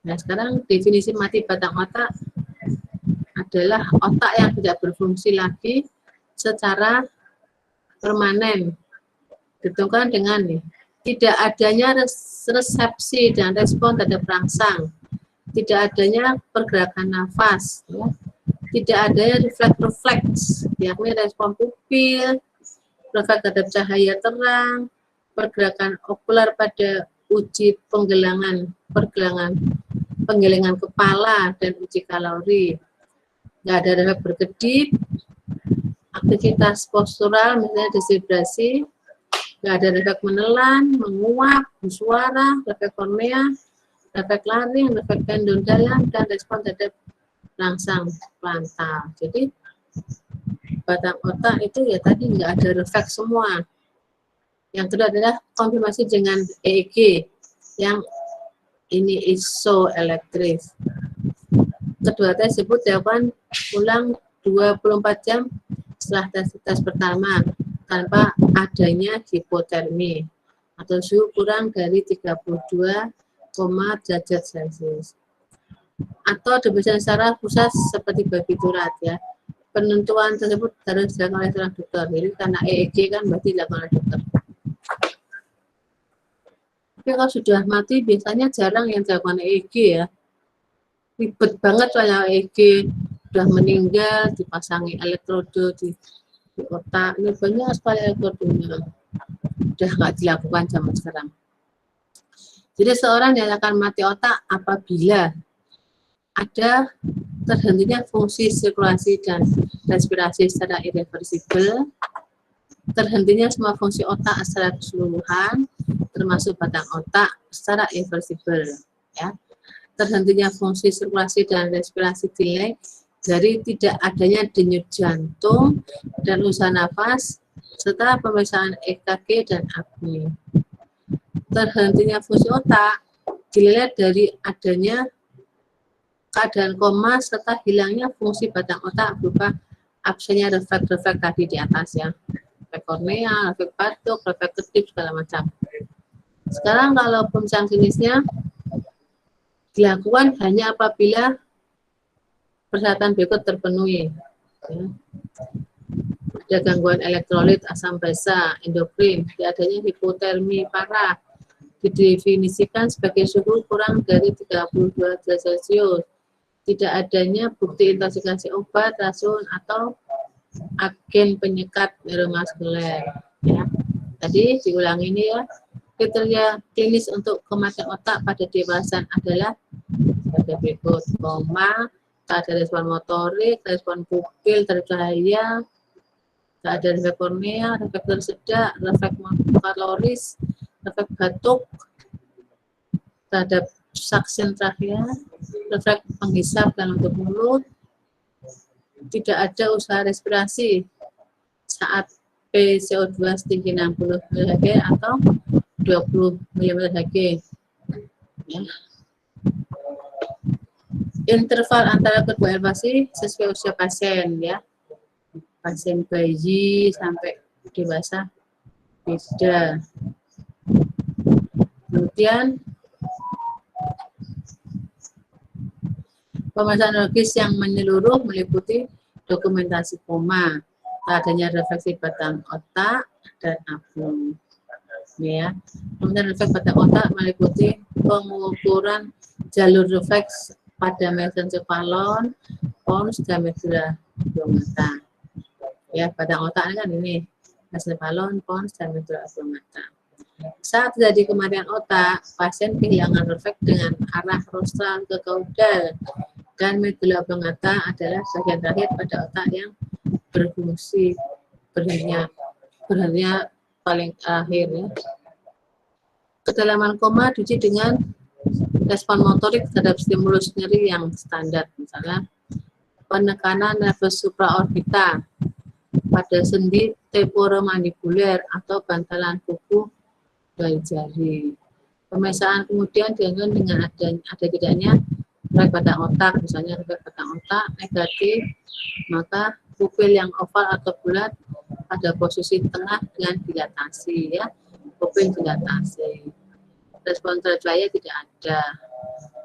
Nah, sekarang definisi mati batang otak adalah otak yang tidak berfungsi lagi secara permanen, ditentukan dengan tidak adanya resepsi dan respon terhadap rangsang, tidak adanya pergerakan nafas, ya, tidak adanya refleks, yakni respon pupil, refleks terhadap cahaya terang, pergerakan okular pada uji penggelengan kepala dan uji kalori, nggak ada refleks berkedip, aktivitas postural misalnya deshidrasi, nggak ada refleks menelan, menguap, bersuara, refleks kornea, refleks laring, refleks tendon dalam, dan respon terhadap rangsang frontal. Jadi batang otak itu ya tadi nggak ada refleks semua. Yang kedua adalah konfirmasi dengan EEG yang ini isoelektris. Kedua tes disebut dilakukan ulang 24 jam setelah tes pertama tanpa adanya hipotermi atau suhu kurang dari 32, derajat Celcius atau dibersihkan secara khusus seperti barbiturat, ya. Penentuan tersebut harus dilakukan oleh seorang dokter. Jadi karena EEG kan berarti dilakukan oleh dokter. Tapi kalau sudah mati biasanya jarang yang dilakukan EEG, ya. Ribet banget soalnya EEG, sudah meninggal dipasangi elektrodo di otak, ini banyak sekali elektrodonya, udah nggak dilakukan zaman sekarang. Jadi seorang dinyatakan mati otak apabila ada terhentinya fungsi sirkulasi dan respirasi secara irreversibel, terhentinya semua fungsi otak secara keseluruhan, termasuk batang otak secara irreversibel, ya. Terhentinya fungsi sirkulasi dan respirasi delay dari tidak adanya denyut jantung dan usaha nafas serta pemeriksaan EKG dan apni. Terhentinya fungsi otak dilihat dari adanya keadaan koma serta hilangnya fungsi batang otak berupa absennya refleks-refleks tadi di atas, ya. Refleks kornea, refleks batuk, refleks kedip, segala macam. Sekarang kalau pemeriksaan klinisnya dilakukan hanya apabila persyaratan berikut terpenuhi, ya. Ada gangguan elektrolit, asam basa, endokrin, tidak adanya hipotermi parah, didefinisikan sebagai suhu kurang dari 32 derajat Celcius, tidak adanya bukti intoxikasi obat, racun, atau agen penyekat neuromuskuler, ya. Tadi diulang ini, ya. Kriteria klinis untuk kematian otak pada dewasa adalah sebagai berikut: koma, tak ada respon motorik, respon pupil terhadap cahaya, tak ada refleks kornea, refleks tersedak, refleks kaloris, refleks batuk terhadap suction trachea, refleks penghisap dalam bentuk mulut, tidak ada usaha respirasi saat PCO2 setinggi 60 mHg atau 20 mHg, ya. Interval antara kedua elevasi sesuai usia pasien, ya. Pasien bayi sampai dewasa beda. Kemudian pemeriksaan neurologis yang menyeluruh meliputi dokumentasi koma, tak adanya refleksi batang otak dan apung, ya. Kemudian refleks batang otak meliputi pengukuran jalur refleks pada mesencephalon, pons, dan medula oblongata. Ya, batang otak kan ini mesencephalon, pons, dan medula oblongata. Saat terjadi kematian otak, pasien kehilangan refleks dengan arah rostral ke kaudal, dan medula oblongata adalah bagian terakhir pada otak yang berfungsi, berhentinya paling akhir ya. Kedalaman koma diuji dengan respon motorik terhadap stimulus nyeri yang standar, misalnya penekanan nervus supraorbita pada sendi temporomandibuler atau bantalan kuku dari jari. Pemeriksaan kemudian dilakukan dengan ada tidaknya refleks batang otak, misalnya refleks batang otak negatif, maka pupil yang oval atau bulat pada posisi tengah dengan dilatasi ya, pupil dilatasi. Respon tercahaya tidak ada.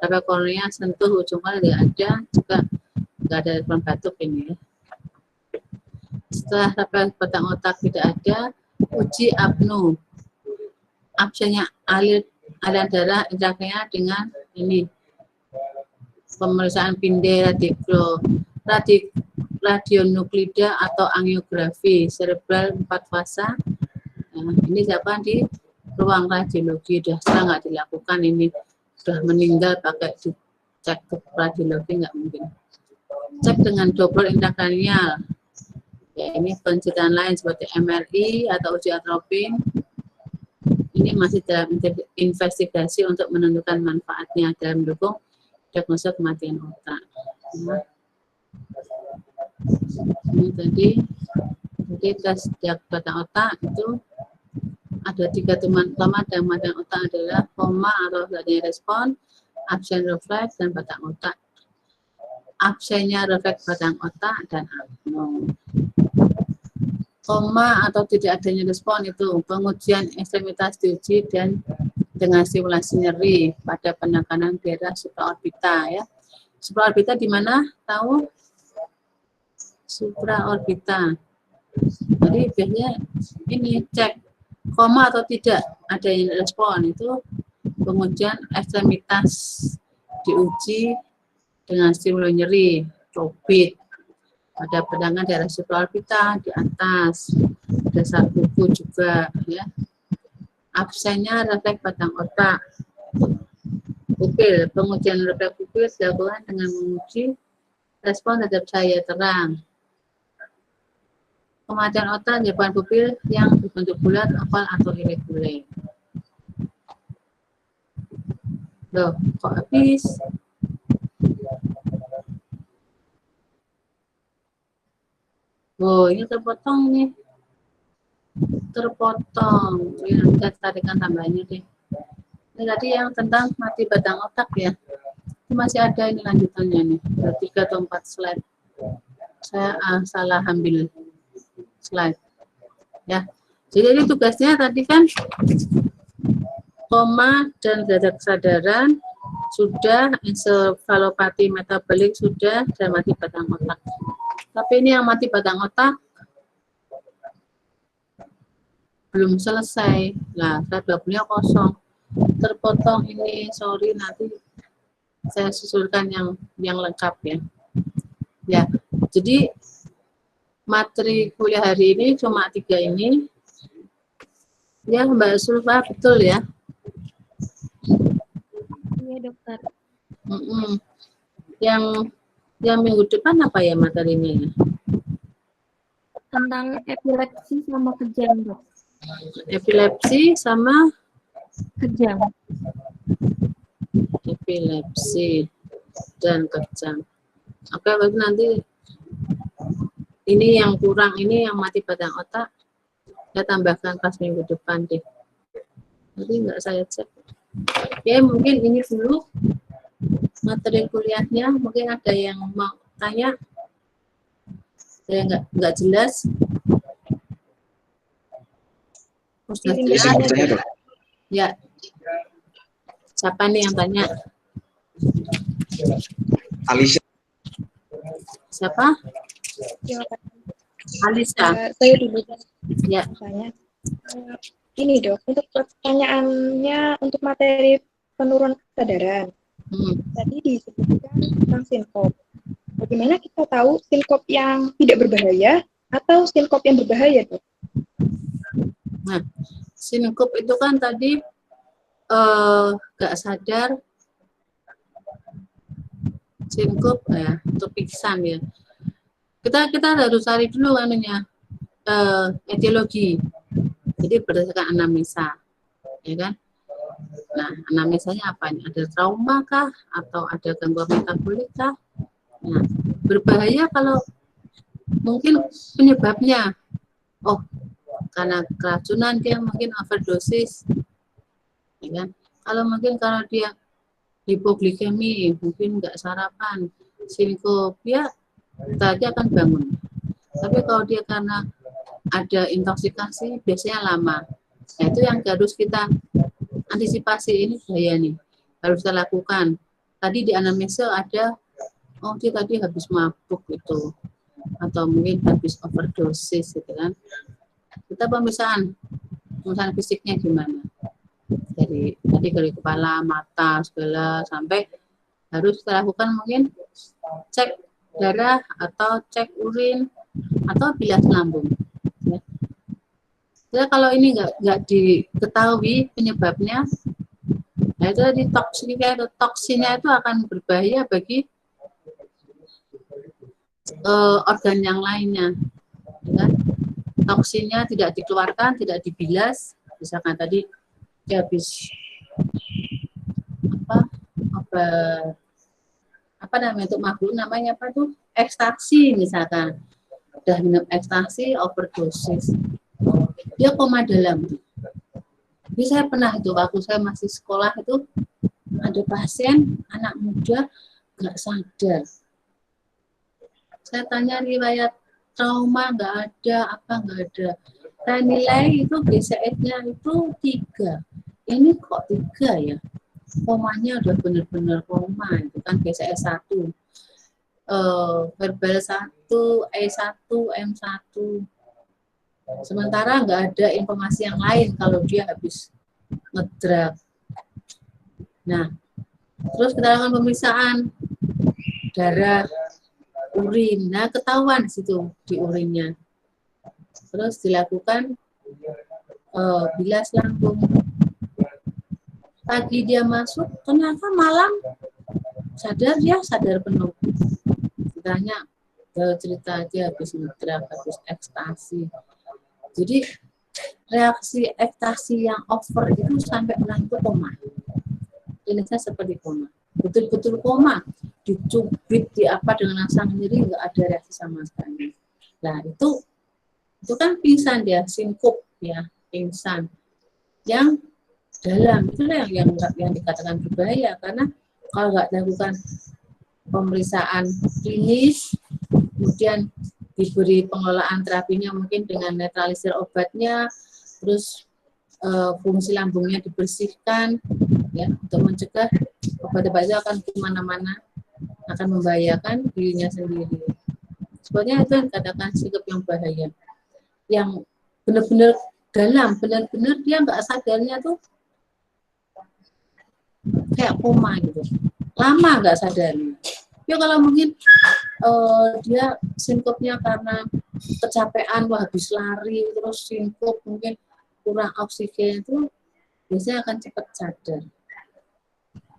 Refleks kornea sentuh ujung kepala tidak ada, juga tidak ada respon batuk ini ya. Setelah refleks batang otak tidak ada, uji apnu. Absennya aliran darah intrakreal dengan ini. Pemeriksaan pinde radionuklida atau angiografi cerebral 4 fasa. Nah, ini siapa di ruang radiologi sudah nggak dilakukan ini, sudah meninggal pakai cek ke radiologi nggak mungkin. Cek dengan Doppler intrakranial. Ya, ini penceritaan lain seperti MRI atau uji atropin. Ini masih dalam investigasi untuk menentukan manfaatnya dalam mendukung diagnosa kematian otak. Nah, ini tadi tes batang otak itu ada 3 teman utama dalam kematian otak adalah koma atau adanya respon, absen refleks, dan batang otak. Absennya refleks batang otak dan apno. Koma atau tidak adanya respon itu pengujian ekstremitas diuji dan dengan simulasi nyeri pada penekanan daerah supraorbita ya. Supraorbita di mana? Tahu? Supraorbita. Jadi biasanya ini cek koma atau tidak adanya respon itu pengujian ekstremitas diuji dengan stimulus nyeri, cobit. Ada pedangan daerah supraorbita di atas, dasar kuku juga ya. Absennya refleks batang otak. Pupil, pengujian refleks pupil dilakukan dengan menguji respon terhadap cahaya terang. Kematian otak jawaban pupil yang berbentuk bulat, oval atau irregular. Loh, kok habis? Oh, ini terpotong nih. Terpotong. Ya, kita tarikan tambahnya deh. Ini tadi yang tentang mati batang otak ya. Ini masih ada ini lanjutannya nih. Ada 3 atau 4 slide. Saya salah ambil slide. Ya. Jadi ini tugasnya tadi kan koma dan derajat kesadaran sudah, ensefalopati metabolik sudah, dan mati batang otak. Tapi ini yang mati batang otak belum selesai. Nah, tabelnya kosong. Terpotong ini, sorry, nanti saya susulkan yang lengkap ya. Ya, jadi materi kuliah hari ini cuma 3 ini. Ya, Mbak Sulfa, betul ya? Iya, dokter. Yang minggu depan apa ya materinya? Tentang epilepsi sama kejang, dok. Epilepsi sama Kejang. epilepsi dan kejang. Oke, berarti nanti ini yang kurang, ini yang mati batang otak, saya tambahkan pas minggu depan deh. Jadi nggak saya cek. Ya, mungkin ini dulu materi kuliahnya. Mungkin ada yang mau tanya. Saya nggak jelas. Sudah jelas. Ya. Siapa nih yang tanya? Alisa. Siapa? Ya, Alisa. saya dulu. Ya. Saya. Ini dok, untuk pertanyaannya untuk materi penurunan kesadaran. tadi disebutkan tentang sinkop. Bagaimana kita tahu sinkop yang tidak berbahaya atau sinkop yang berbahaya, Dok? Nah, sinkop itu kan tadi nggak sadar, sinkop ya, atau pingsan ya. Kita harus cari dulu anunya, etiologi. Jadi berdasarkan anamnesa, ya kan? Nah, anamnesanya apa? Ada trauma kah? Atau ada gangguan metabolik kah? Nah, berbahaya kalau mungkin penyebabnya, oh karena keracunan dia mungkin overdosis, ya kan? Kalau mungkin kalau dia hipoglikemi, mungkin nggak sarapan, sinkop, ya kita aja akan bangun. Tapi kalau dia karena ada intoksikasi, biasanya lama. Nah, itu yang harus kita antisipasi, ini bahaya nih, harus kita lakukan. Tadi di anamnesa ada, oh dia tadi habis mabuk gitu, atau mungkin habis overdosis gitu kan. Kita pemeriksaan fisiknya gimana, dari kepala, mata, segala, sampai harus kita lakukan mungkin cek darah atau cek urin atau bilas lambung. Ya. Jadi kalau ini nggak diketahui penyebabnya, nah itu tadi toksinnya itu akan berbahaya bagi organ yang lainnya. Ya. Toksinnya tidak dikeluarkan, tidak dibilas, misalkan tadi dia habis apa namanya untuk mabuk, namanya apa tuh, ekstasi misalkan, udah minum ekstasi, overdosis, dia koma dalam. Jadi saya pernah itu waktu saya masih sekolah itu ada pasien anak muda nggak sadar. Saya tanya riwayat trauma nggak ada, apa nggak ada. Saya nilai itu BCS-nya itu 3. Ini kok 3 ya? Komanya udah benar-benar koma, itu kan BCS 1. Verbal 1, E1, M1. Sementara nggak ada informasi yang lain kalau dia habis ngedrug. Nah, terus kita lakukan pemeriksaan darah, urin. Nah, ketahuan di situ di urinnya. Terus dilakukan bilas lambung. Pagi dia masuk, ternyata malam sadar, dia sadar penuh. Ditanya, cerita dia habis ngedrug, habis ekstasi. Jadi reaksi ekstasi yang over itu sampai orang itu koma. Jenisnya seperti koma. Betul-betul koma. Dicubit, di apa dengan rasa nyeri, nggak ada reaksi sama sekali. Nah, itu kan pingsan dia, sinkop ya, pingsan. Yang dalam itulah yang dikatakan berbahaya, karena kalau nggak dilakukan pemeriksaan klinis, kemudian diberi pengelolaan terapinya mungkin dengan netralisir obatnya, terus fungsi lambungnya dibersihkan ya untuk mencegah obat-obat itu akan kemana-mana, akan membahayakan dirinya sendiri. Sebetulnya itu yang dikatakan sikap yang bahaya, yang benar-benar dalam, benar-benar dia nggak sadarnya tuh kayak koma gitu, lama nggak sadarnya. Ya kalau mungkin dia sinkopnya karena kecapean, habis lari terus sinkop, mungkin kurang oksigen, itu biasanya akan cepat sadar.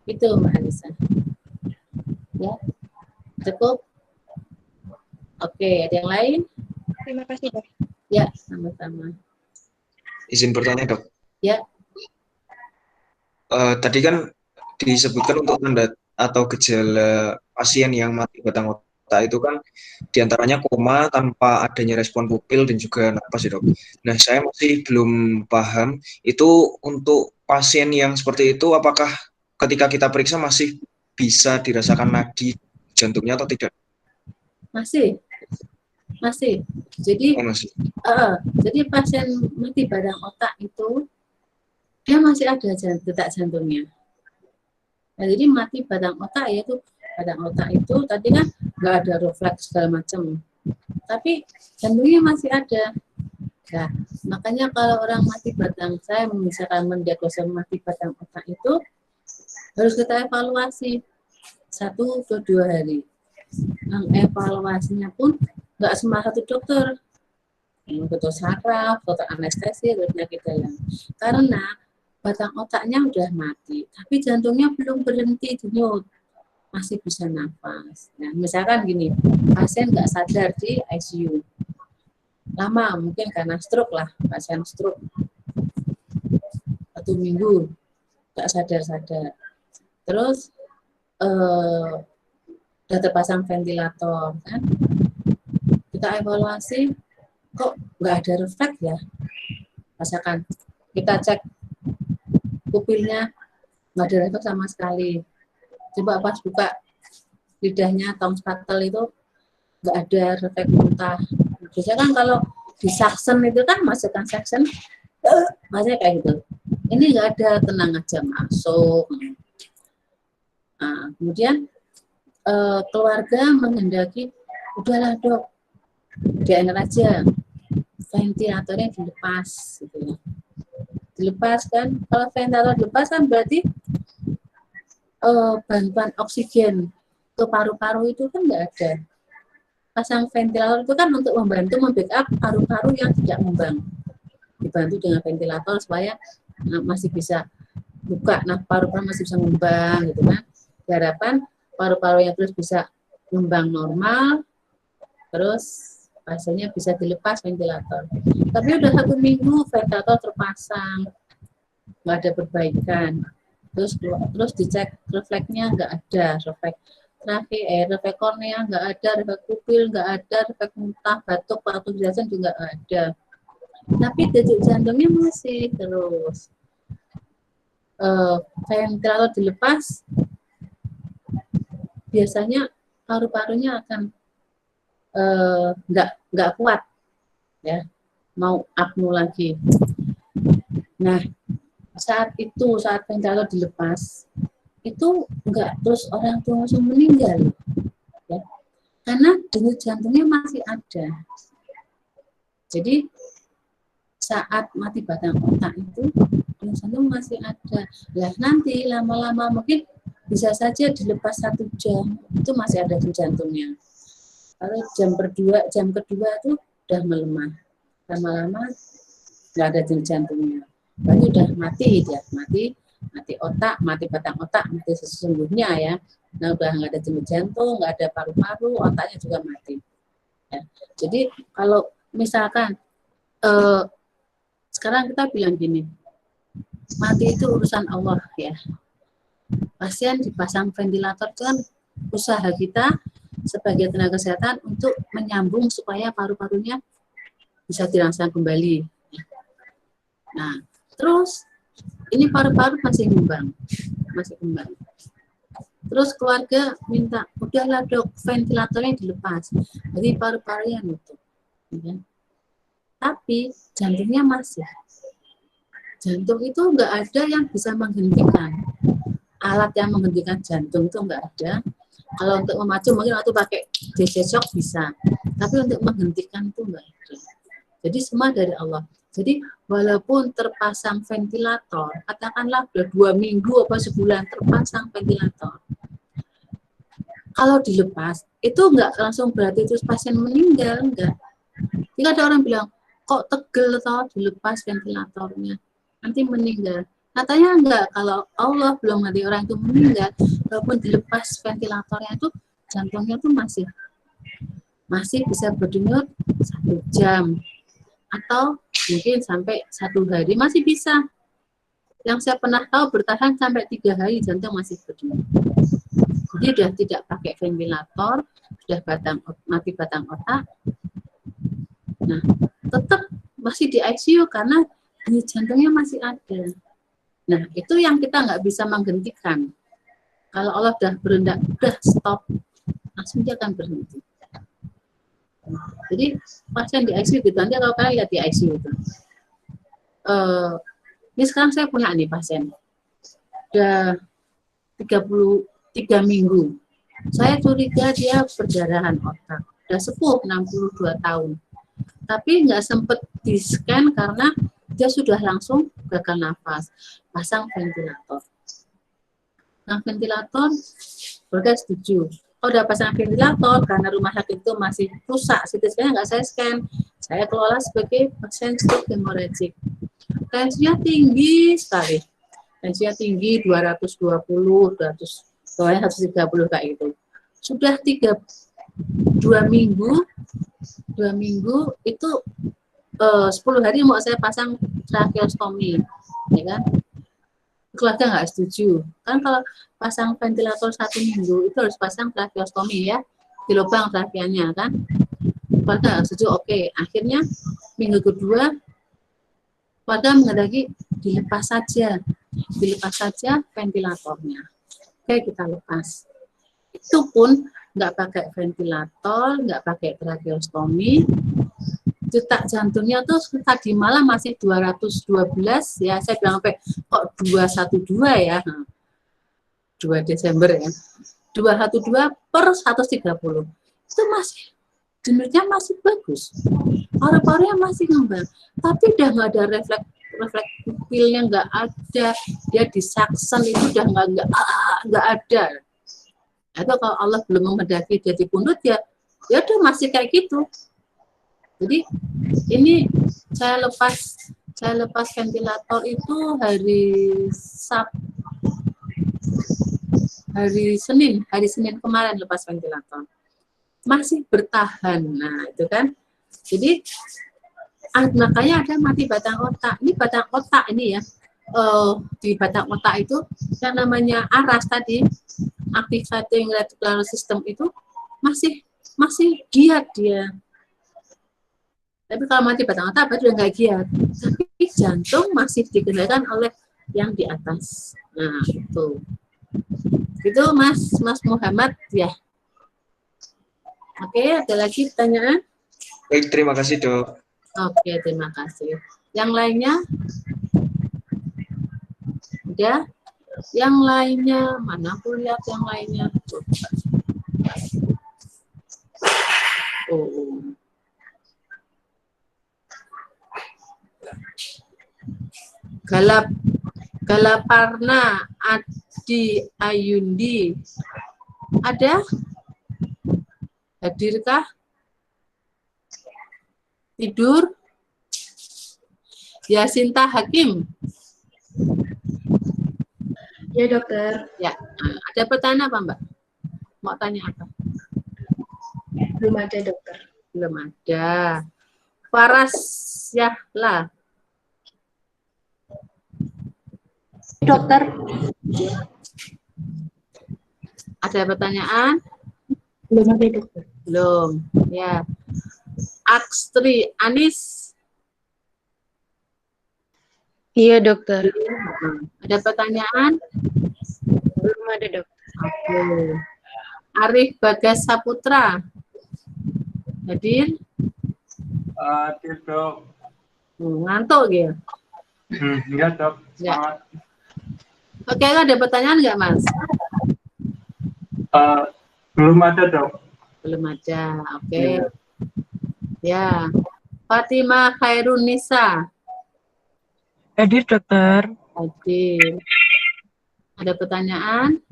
Itu Mbak Alisa. Ya, cukup. Oke, ada yang lain? Terima kasih, Dok. Ya, sama-sama. Izin bertanya, Dok. Ya. Tadi kan disebutkan untuk tanda atau gejala pasien yang mati batang otak itu kan diantaranya koma tanpa adanya respon pupil dan juga napas ya, Dok. Nah, saya masih belum paham itu untuk pasien yang seperti itu apakah ketika kita periksa masih bisa dirasakan nadi jantungnya atau tidak? Masih. Jadi masih. Jadi pasien mati batang otak itu dia masih ada detak jantungnya. Nah, jadi mati batang otak, yaitu batang otak itu tadi kan nggak ada refleks segala macam, tapi jantungnya masih ada. Nah, makanya kalau orang mati batang, saya misalkan mendiagnosa mati batang otak itu harus kita evaluasi. 1 ke 2 hari. Mengevaluasinya pun nggak cuma satu dokter, dokter saraf, dokter anestesi, dokter penyakit dalam. Karena batang otaknya udah mati, tapi jantungnya belum berhenti denyut, masih bisa nafas. Nah, misalkan gini, pasien nggak sadar di ICU, lama mungkin karena stroke lah, pasien stroke 1 minggu nggak sadar-sadar, terus udah terpasang ventilator kan, kita evaluasi kok nggak ada refleks ya, misalkan kita cek pupilnya nggak ada refleks sama sekali, coba pas buka lidahnya tong spatel itu nggak ada refleks muntah. Biasanya kan kalau di suction itu kan masukkan suction, masih kayak gitu. Ini nggak ada, tenang aja masuk. Nah, kemudian keluarga menghendaki, udahlah dok, DNR aja, ventilatornya dilepas, gitu ya. Dilepas kan, kalau ventilator dilepas kan berarti bantuan oksigen ke paru-paru itu kan nggak ada. Pasang ventilator itu kan untuk membantu membackup paru-paru yang tidak ngembang. Dibantu dengan ventilator supaya masih bisa buka, nah paru-paru masih bisa ngembang gitu kan. Harapan paru-parunya terus bisa ngembang normal, terus pasiennya bisa dilepas ventilator. Tapi udah 1 minggu ventilator terpasang, nggak ada perbaikan. Terus dicek refleksnya nggak ada, refleks refleks kornea nggak ada, refleks pupil nggak ada, refleks muntah, batuk, pernapasan juga nggak ada. Tapi denyut jantungnya masih terus. Ventilator dilepas, biasanya paru-parunya akan nggak kuat, ya, mau apnu lagi. Nah, saat ventilator dilepas, itu enggak terus orang tua langsung meninggal, ya, karena denyut jantungnya masih ada. Jadi saat mati batang otak itu denyut jantung masih ada. Lah nanti lama-lama mungkin bisa saja dilepas 1 jam itu masih ada denyut jantungnya. Kalau jam kedua itu udah melemah, lama-lama nggak ada denyut jantungnya. Berarti udah mati dia, mati otak, mati batang otak, mati sesungguhnya ya. Nah udah nggak ada denyut jantung, nggak ada paru-paru, otaknya juga mati. Ya. Jadi kalau misalkan sekarang kita bilang gini, mati itu urusan Allah ya. Pasien dipasang ventilator itu kan usaha kita sebagai tenaga kesehatan untuk menyambung supaya paru-parunya bisa dirangsang kembali. Nah, terus ini paru-paru masih kembang. Terus keluarga minta, udahlah dok, ventilatornya dilepas, jadi paru-parunya nutup. Ya. Tapi jantungnya masih. Jantung itu nggak ada yang bisa menghentikan. Alat yang menghentikan jantung itu nggak ada. Kalau untuk memacu mungkin waktu pakai DC shock bisa, tapi untuk menghentikan itu nggak ada. Jadi semua dari Allah. Jadi walaupun terpasang ventilator, katakanlah udah 2 minggu apa sebulan terpasang ventilator, kalau dilepas itu nggak langsung berarti terus pasien meninggal, enggak. Jika ada orang bilang kok tegel atau dilepas ventilatornya nanti meninggal, katanya enggak. Kalau Allah belum nanti orang itu meninggal, walaupun dilepas ventilatornya itu jantungnya tuh masih bisa berdenyut 1 jam atau mungkin sampai 1 hari masih bisa. Yang saya pernah tahu bertahan sampai 3 hari jantung masih berdenyut. Jadi sudah tidak pakai ventilator, sudah mati batang otak. Nah, tetap masih di ICU karena denyut jantungnya masih ada. Nah, itu yang kita nggak bisa menghentikan. Kalau Allah udah berendak, udah stop, langsung dia akan berhenti. Jadi pasien di ICU gitu, nanti kalau kalian lihat di ICU itu. Ini sekarang saya punya nih pasien, udah 33 minggu. Saya curiga dia perdarahan otak, udah sepuh 62 tahun. Tapi nggak sempat di-scan karena dia sudah langsung gagal nafas, pasang ventilator. Nah, ventilator keluarga setuju. Kalau udah pasang ventilator karena rumah sakit itu masih rusak, CT scan nggak saya scan, saya kelola sebagai pasien stroke hemorrhagic. Tensinya tinggi sekali, tensinya tinggi 220, 130 kayak gitu. Sudah 2 minggu itu 10 hari mau saya pasang tracheostomi, ya kan? Keluarga nggak setuju. Kan kalau pasang ventilator 1 minggu itu harus pasang tracheostomi ya, di lubang trakeanya kan. Keluarga nggak setuju. Oke, akhirnya minggu kedua keluarga menghendaki dilepas saja ventilatornya. Oke, kita lepas. Itu pun nggak pakai ventilator, nggak pakai tracheostomi. Detak jantungnya tuh tadi malam masih 212 ya, saya bilang sampai kok 212 ya, 2 Desember ya, 212 per 130 itu masih denyutnya masih bagus, paru-parunya masih ngembang, tapi udah nggak ada refleks pupilnya, nggak ada, dia disaksen itu udah nggak ada. Atau kalau Allah belum menghendaki dia dipundut ya udah masih kayak gitu. Jadi ini saya lepas ventilator itu hari Senin kemarin lepas ventilator. Masih bertahan. Nah, itu kan. Jadi makanya ada mati batang otak. Ini batang otak ini ya. Di batang otak itu yang namanya ARAS tadi, activating reticular system itu masih giat dia. Tapi kalau mati batang otak berarti udah nggak giat. Tapi jantung masih dikendalikan oleh yang di atas. Nah, itu. Itu Mas Muhammad ya. Oke, ada lagi pertanyaan? Baik, terima kasih Dok. Oke, terima kasih. Yang lainnya? Udah? Yang lainnya, mana aku lihat yang lainnya. Oh. Galaparna Adi Ayundi ada? Hadirkah? Tidur? Yasinta Hakim. Ya dokter. Ya, ada pertanyaan apa Mbak? Mau tanya apa? Belum ada dokter. Belum ada. Faras Yahla. Dokter, Ada pertanyaan? Belum ada dokter. Belum. Ya. Akstri Anis. iya dokter. Ada pertanyaan? Belum ada dokter. Oke. Arif Bagas Saputra. Hadir? Hadir Dok. Ngantuk ya? Iya Dok. Ya. Semangat. Oke, ada pertanyaan nggak Mas? Belum ada Dok. Belum ada. Oke. Ya. Fatimah Khairun Nisa. Hadir dokter. Hadir. Ada pertanyaan?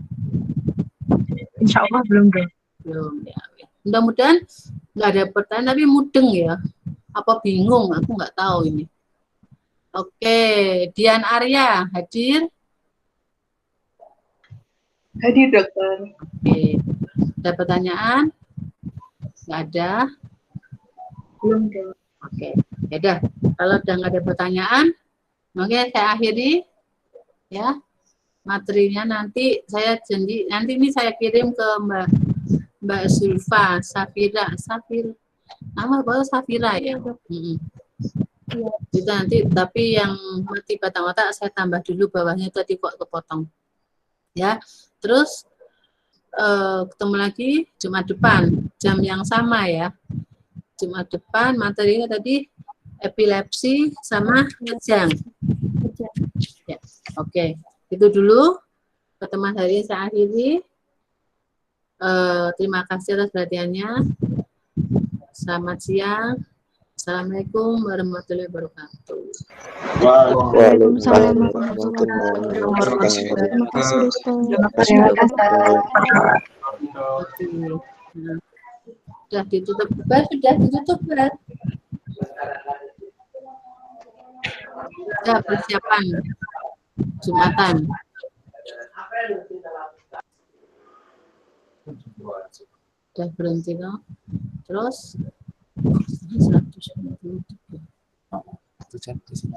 Insya Allah belum dok. Belum ya. Mudah-mudahan nggak ada pertanyaan, tapi mudeng ya. Apa bingung? Aku nggak tahu ini. Oke, Dian Arya hadir. Hadir dokter. Oke. Ada pertanyaan? Nggak ada. Belum dok. Oke. Ya udah. Kalau udah nggak ada pertanyaan, oke saya akhiri. Ya. Materinya nanti saya janji. Nanti ini saya kirim ke Mbak Zulfa, Safira. Nama baru Safira ya. Itu nanti, tapi yang mati batang otak saya tambah dulu, bawahnya tadi kok kepotong. Ya, terus ketemu lagi Jumat depan, jam yang sama ya. Jumat depan materinya tadi epilepsi sama kejang. Ya, oke. Itu dulu pertemuan hari ini saya akhiri. Terima kasih atas perhatiannya. Selamat siang. Assalamualaikum warahmatullahi wabarakatuh. Waalaikumsalam warahmatullahi wabarakatuh. Terima kasih dokter. Terima kasih. Oke. Nah, sudah ditutup, Mbak, sudah ditutup, Mbak. Sudah persiapan Jumatan. Sudah berhenti kok. Terus 193. Itu chat di sini.